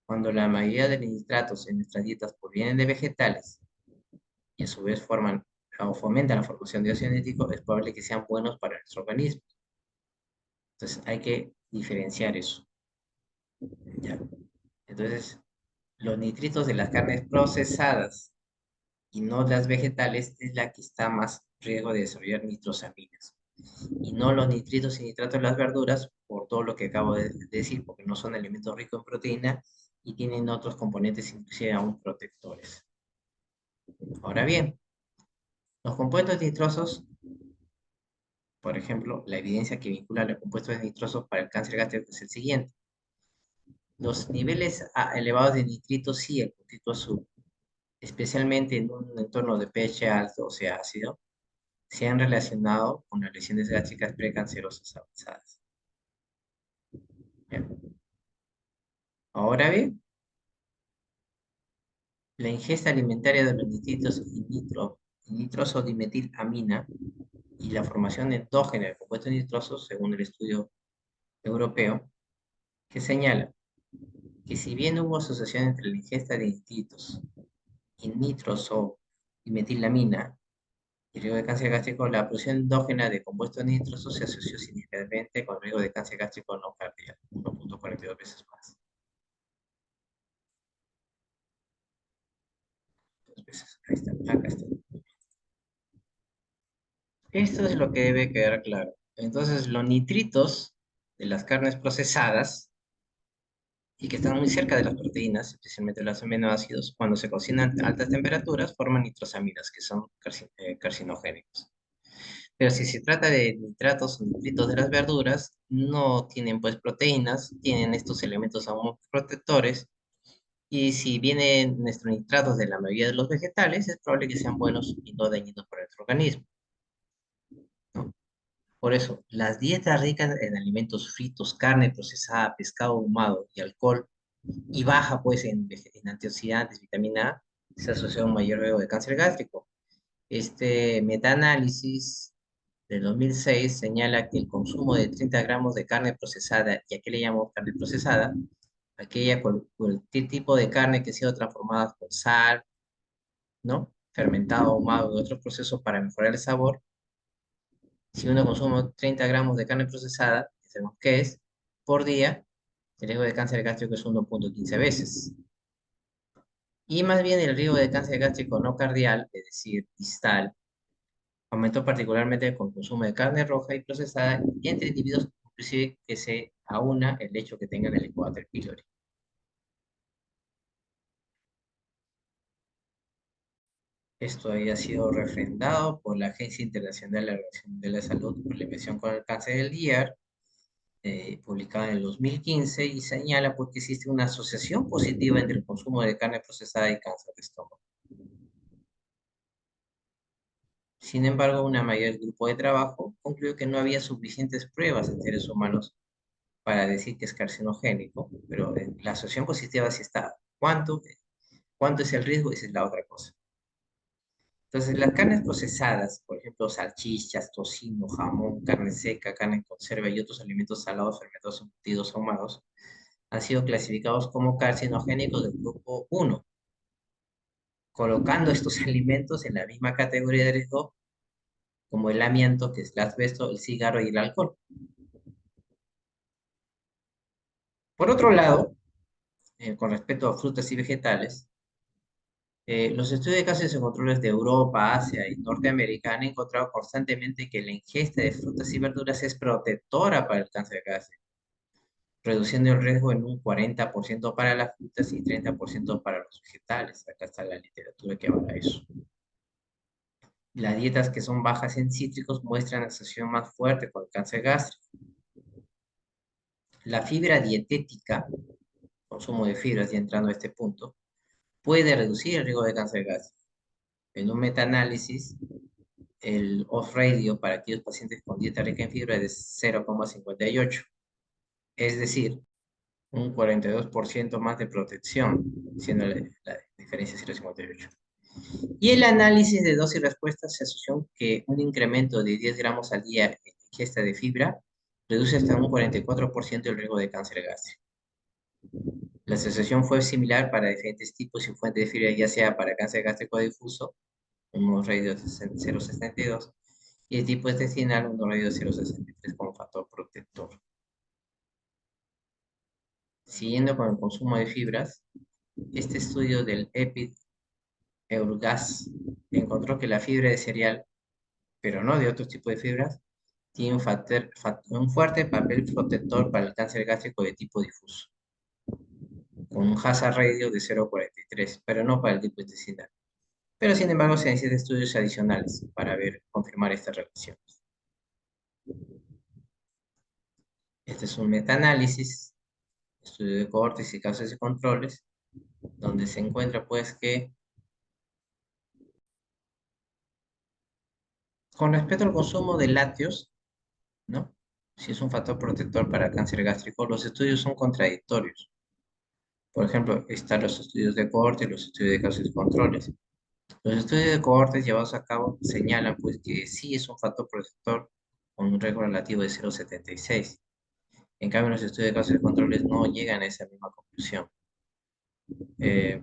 cuando la mayoría de los nitratos en nuestras dietas provienen de vegetales y a su vez forman o fomentan la formación de óxido nítrico, es probable que sean buenos para nuestro organismo. Entonces hay que diferenciar eso. ¿Ya? Entonces, los nitritos de las carnes procesadas y no las vegetales es la que está más riesgo de desarrollar nitrosaminas. Y no los nitritos y nitratos de las verduras, por todo lo que acabo de decir, porque no son alimentos ricos en proteína y tienen otros componentes, inclusive aún protectores. Ahora bien, los compuestos nitrosos, por ejemplo, la evidencia que vincula los compuestos nitrosos para el cáncer gástrico es el siguiente. Los niveles elevados de nitritos sí, el puntito azul, especialmente en un entorno de pH alto, o sea, ácido, se han relacionado con las lesiones gástricas precancerosas avanzadas. Bien. Ahora bien, la ingesta alimentaria de los nitritos y nitrosodimetilamina y la formación endógena de compuestos nitrosos, según el estudio europeo, que señala que si bien hubo asociación entre la ingesta de nitritos y nitrosodimetilamina y el riesgo de cáncer gástrico, la producción endógena de compuestos nitrosos se asoció significativamente con el riesgo de cáncer gástrico no cardíaco, 1.42 veces más. Dos veces. Ahí está, acá está. Esto es lo que debe quedar claro. Entonces, los nitritos de las carnes procesadas y que están muy cerca de las proteínas, especialmente los aminoácidos, cuando se cocinan a altas temperaturas, forman nitrosaminas, que son carcinogénicos. Pero si se trata de nitratos o nitritos de las verduras, no tienen pues proteínas, tienen estos elementos aún protectores, y si vienen nuestros nitratos de la mayoría de los vegetales, es probable que sean buenos y no dañinos para nuestro organismo, ¿no? Por eso, las dietas ricas en alimentos fritos, carne procesada, pescado ahumado y alcohol, y baja pues en antioxidantes, vitamina A, se asocia a un mayor riesgo de cáncer gástrico. Este metanálisis del 2006 señala que el consumo de 30 gramos de carne procesada, ¿y a qué le llamamos carne procesada? Aquella cualquier tipo de carne que ha sido transformada con sal, ¿no? Fermentado, ahumado y otros procesos para mejorar el sabor. Si uno consume 30 gramos de carne procesada, que sabemos qué es, por día, el riesgo de cáncer gástrico es 1.15 veces. Y más bien el riesgo de cáncer gástrico no cardial, es decir, distal, aumentó particularmente con el consumo de carne roja y procesada entre individuos inclusive que se aúna el hecho que tengan el Helicobacter pylori. Esto había sido refrendado por la Agencia Internacional de la Organización de la Salud por la Prevención con el Cáncer del IAR, publicada en el 2015, y señala pues, que existe una asociación positiva entre el consumo de carne procesada y cáncer de estómago. Sin embargo, una mayor grupo de trabajo concluyó que no había suficientes pruebas en seres humanos para decir que es carcinogénico, pero la asociación positiva sí está. ¿Cuánto es el riesgo? Esa es la otra cosa. Entonces, las carnes procesadas, por ejemplo, salchichas, tocino, jamón, carne seca, carne en conserva y otros alimentos salados, fermentados, embutidos, ahumados, han sido clasificados como carcinogénicos del grupo 1, colocando estos alimentos en la misma categoría de riesgo como el amianto, que es el asbesto, el cigarro y el alcohol. Por otro lado, con respecto a frutas y vegetales, los estudios de casos y controles de Europa, Asia y Norteamérica han encontrado constantemente que la ingesta de frutas y verduras es protectora para el cáncer gástrico, reduciendo el riesgo en un 40% para las frutas y 30% para los vegetales. Acá está la literatura que avala eso. Las dietas que son bajas en cítricos muestran asociación más fuerte con el cáncer gástrico. La fibra dietética, consumo de fibras y entrando a este punto, puede reducir el riesgo de cáncer gástrico. En un metaanálisis, el off-radio para aquellos pacientes con dieta rica en fibra es de 0,58, es decir, un 42% más de protección, siendo la diferencia 0,58. Y el análisis de dosis y respuesta se asoció que un incremento de 10 gramos al día en ingesta de fibra reduce hasta un 44% el riesgo de cáncer gástrico. La asociación fue similar para diferentes tipos y fuentes de fibra, ya sea para cáncer gástrico difuso, unos radios 0,62, y el tipo intestinal, unos radios 0,63 como factor protector. Siguiendo con el consumo de fibras, este estudio del EPID Eurgas encontró que la fibra de cereal, pero no de otro tipo de fibras, tiene un fuerte papel protector para el cáncer gástrico de tipo difuso, con un hazard ratio de 0,43, pero no para el tipo intestinal. Pero sin embargo se necesitan estudios adicionales para confirmar estas relaciones. Este es un metaanálisis, estudio de cohortes y causas y controles, donde se encuentra pues que con respecto al consumo de lácteos, ¿no? Si es un factor protector para cáncer gástrico, los estudios son contradictorios. Por ejemplo, están los estudios de cohorte y los estudios de causas y controles. Los estudios de cohortes llevados a cabo señalan pues que sí es un factor protector con un riesgo relativo de 0,76. En cambio, los estudios de causas y controles no llegan a esa misma conclusión. Eh,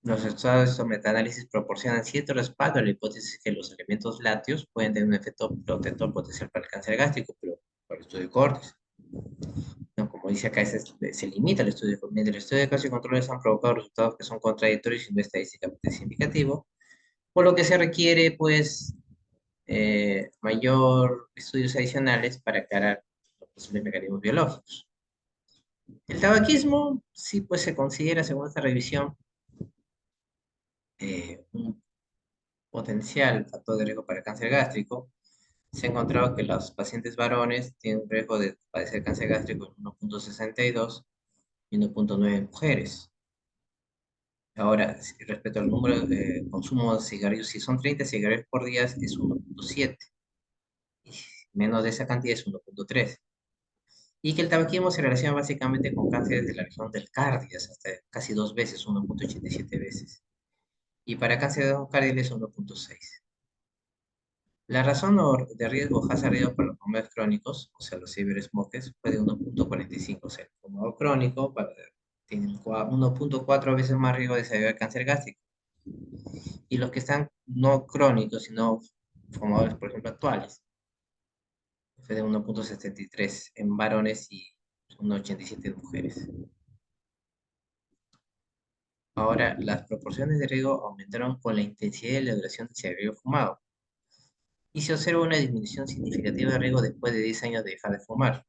los resultados de estos metaanálisis proporcionan cierto respaldo a la hipótesis que los alimentos lácteos pueden tener un efecto protector potencial para el cáncer gástrico, pero por el estudio de cohortes. No, como dice acá, se limita el estudio. Mientras el estudio de casos y controles han provocado resultados que son contradictorios y no estadísticamente significativos, por lo que se requiere, pues, mayor estudios adicionales para aclarar los posibles mecanismos biológicos. El tabaquismo, sí, pues se considera, según esta revisión, un potencial factor de riesgo para el cáncer gástrico. Se ha encontrado que los pacientes varones tienen un riesgo de padecer cáncer gástrico en 1,62 y 1,9 mujeres. Ahora, respecto al número de consumo de cigarrillos, si son 30 cigarrillos por día es 1,7. Menos de esa cantidad es 1,3. Y que el tabaquismo se relaciona básicamente con cánceres de la región del cardio, hasta casi 2 veces, 1,87 veces. Y para cáncer de miocardio es 1,6. La razón de riesgo hazard ratio para los fumadores crónicos, o sea, los cibersmokers, fue de 1,45. O sea, el fumador crónico tiene 1,4 veces más riesgo de desarrollar cáncer gástrico. Y los que están no crónicos, sino fumadores, por ejemplo, actuales, fue de 1,73 en varones y 1,87 en mujeres. Ahora, las proporciones de riesgo aumentaron con la intensidad y la duración del cigarrillo fumado. Y se observa una disminución significativa de riesgo después de 10 años de dejar de fumar.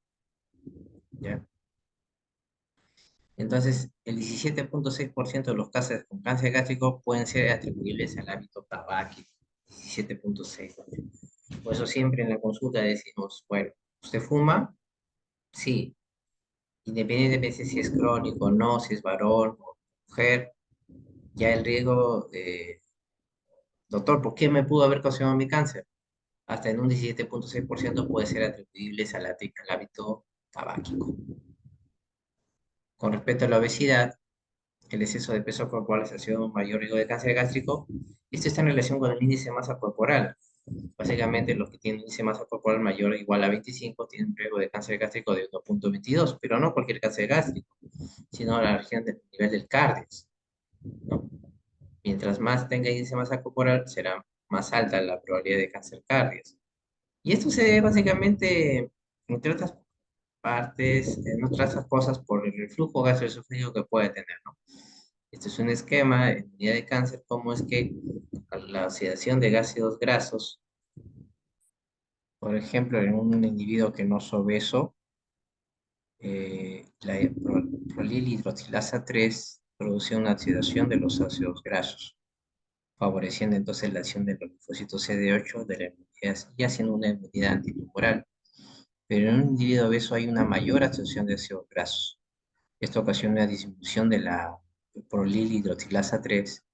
¿Ya? Entonces, el 17,6% de los casos con cáncer gástrico pueden ser atribuibles al hábito tabáquico. 17,6%. Por eso siempre en la consulta decimos, bueno, ¿usted fuma? Sí. Independientemente si es crónico o no, si es varón o mujer, ya el riesgo, doctor, ¿por qué me pudo haber causado mi cáncer? hasta en un 17,6% puede ser atribuibles al hábito tabáquico. Con respecto a la obesidad, el exceso de peso corporal asociado a un mayor riesgo de cáncer gástrico. Esto está en relación con el índice de masa corporal. Básicamente, los que tienen índice de masa corporal mayor o igual a 25 tienen un riesgo de cáncer gástrico de 1,22, pero no cualquier cáncer gástrico, sino la región del nivel del cardio, ¿no? Mientras más tenga índice de masa corporal, será más alta la probabilidad de cáncer cardio. Y esto se debe básicamente, entre otras partes, en otras cosas, por el reflujo gastroesofágico que puede tener, ¿no? Este es un esquema en unidad de cáncer, cómo es que la oxidación de ácidos grasos, por ejemplo, en un individuo que no es obeso, la prolilhidroxilasa 3 produce una oxidación de los ácidos grasos, favoreciendo entonces la acción de los linfocitos CD8 de la inmunidad y haciendo una inmunidad antitumoral. Pero en un individuo obeso hay una mayor absorción de ácidos grasos. Esto ocasiona una disminución de la prolilhidroxilasa 3.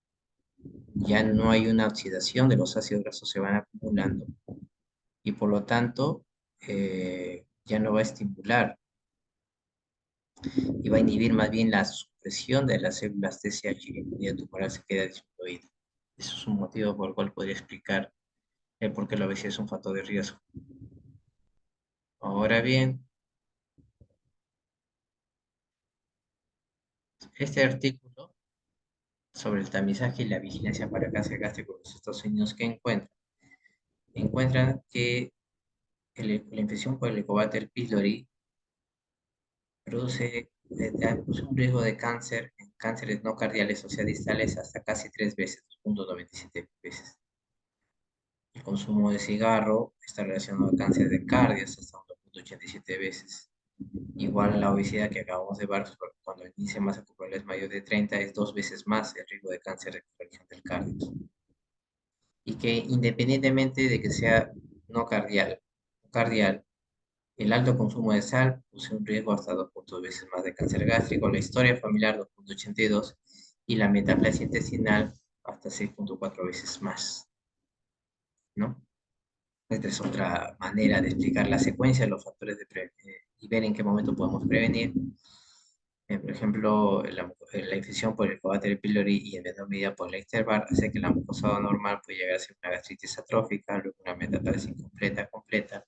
Ya no hay una oxidación de los ácidos grasos, se van acumulando y por lo tanto ya no va a estimular y va a inhibir más bien la supresión de las células TSH y la inmunidad tumoral se queda disminuida. Eso es un motivo por el cual podría explicar el por qué la obesidad es un factor de riesgo. Ahora bien, este artículo sobre el tamizaje y la vigilancia para cáncer gástrico en los Estados Unidos que encuentran que la infección por el Helicobacter pylori produce un riesgo de cáncer en cánceres no cardiales, o sea, distales, hasta casi 3 veces, 2,97 veces. El consumo de cigarro está relacionado a cáncer de cardio hasta 1,87 veces. Igual la obesidad que acabamos de ver, cuando el índice de masa corporal es mayor de 30, es 2 veces más el riesgo de cáncer de la región del cardio. Y que independientemente de que sea no cardial, cardial, el alto consumo de sal posee un riesgo hasta 2,2 veces más de cáncer gástrico, la historia familiar 2,82 y la metaplasia intestinal hasta 6,4 veces más, ¿no? Esta es otra manera de explicar la secuencia de los factores y ver en qué momento podemos prevenir. Por ejemplo, la infección por el Helicobacter pylori y en menor medida por la Ixter-Barr hace que la mucosa normal puede llegar a ser una gastritis atrófica, luego una metaplasia completa,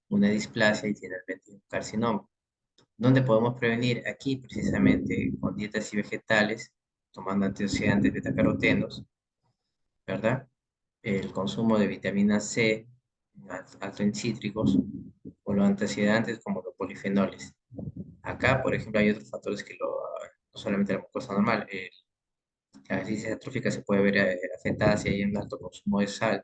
una displasia y finalmente un carcinoma. ¿Dónde podemos prevenir? Aquí, precisamente, con dietas y vegetales, tomando antioxidantes betacarotenos, ¿verdad? El consumo de vitamina C, alto en cítricos, o los antioxidantes como los polifenoles. Acá, por ejemplo, hay otros factores que no solamente la mucosa normal, la gastritis atrófica se puede ver afectada si hay un alto consumo de sal,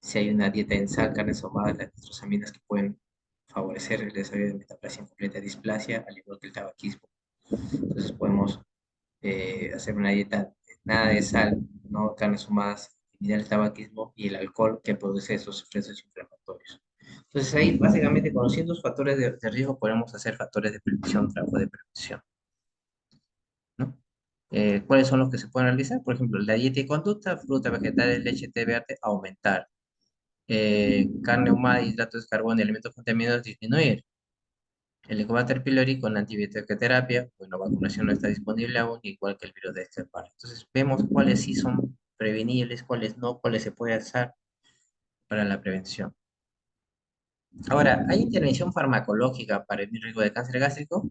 si hay una dieta en sal, carnes ahumadas, las nitrosaminas que pueden favorecer el desarrollo de metaplasia incompleta displasia, al igual que el tabaquismo. Entonces podemos hacer una dieta nada de sal, no carnes humadas, eliminar el tabaquismo y el alcohol que produce esos estresos inflamatorios. Entonces ahí básicamente conociendo los factores de riesgo podemos hacer factores de prevención, trabajo de prevención, ¿no? ¿Cuáles son los que se pueden realizar? Por ejemplo, la dieta y conducta, fruta, vegetales, leche, té verde, aumentar. Carne humana, hidratos de carbono y alimentos contaminados, disminuir. El Helicobacter pylori con antibiótico-terapia, bueno, vacunación no está disponible aún, igual que el virus de Epstein-Barr. Entonces, vemos cuáles sí son prevenibles, cuáles no, cuáles se puede hacer para la prevención. Ahora, ¿hay intervención farmacológica para el riesgo de cáncer gástrico?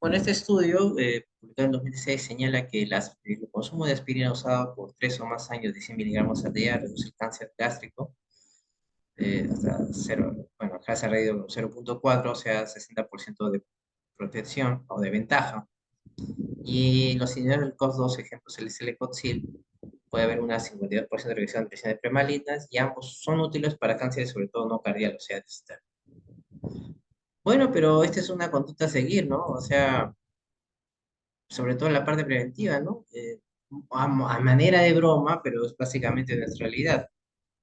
Bueno, este estudio, publicado en 2016, señala que el consumo de aspirina usado por 3 o más años de 100 miligramos al día reduce el cáncer gástrico hasta 0, bueno, acá se ha reído 0,4, o sea, 60% de protección o de ventaja. Y los inhibidores del COX-2, ejemplos, el Celecoxib, puede haber una 52% de reducción de presiones premalignas y ambos son útiles para cánceres, sobre todo no cardial, o sea, distal. Bueno, pero esta es una conducta a seguir, ¿no? O sea, sobre todo en la parte preventiva, ¿no? A manera de broma, pero es básicamente nuestra realidad.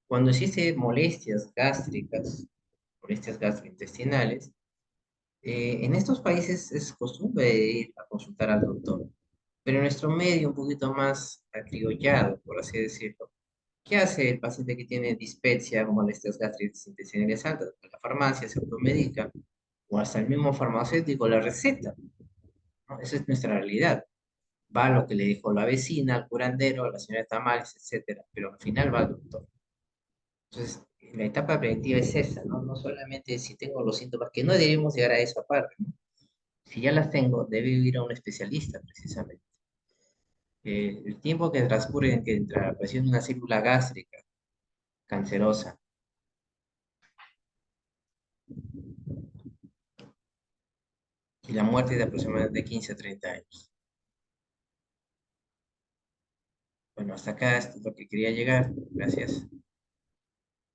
Cuando existen molestias gastrointestinales, en estos países es costumbre ir a consultar al doctor, pero en nuestro medio un poquito más acriollado, por así decirlo. ¿Qué hace el paciente que tiene dispepsia o molestias gástricas intestinales altas? Pues la farmacia se automedica o hasta el mismo farmacéutico la receta, ¿no? Esa es nuestra realidad. Va a lo que le dijo la vecina, al curandero, a la señora Tamales, etcétera, pero al final va al doctor. Entonces, la etapa preventiva es esa, ¿no? No solamente si tengo los síntomas, que no debemos llegar a esa parte, ¿no? Si ya las tengo, debe ir a un especialista, precisamente. El tiempo que transcurre entre la aparición de una célula gástrica cancerosa y la muerte de aproximadamente 15 a 30 años. Bueno, hasta acá es lo que quería llegar. Gracias.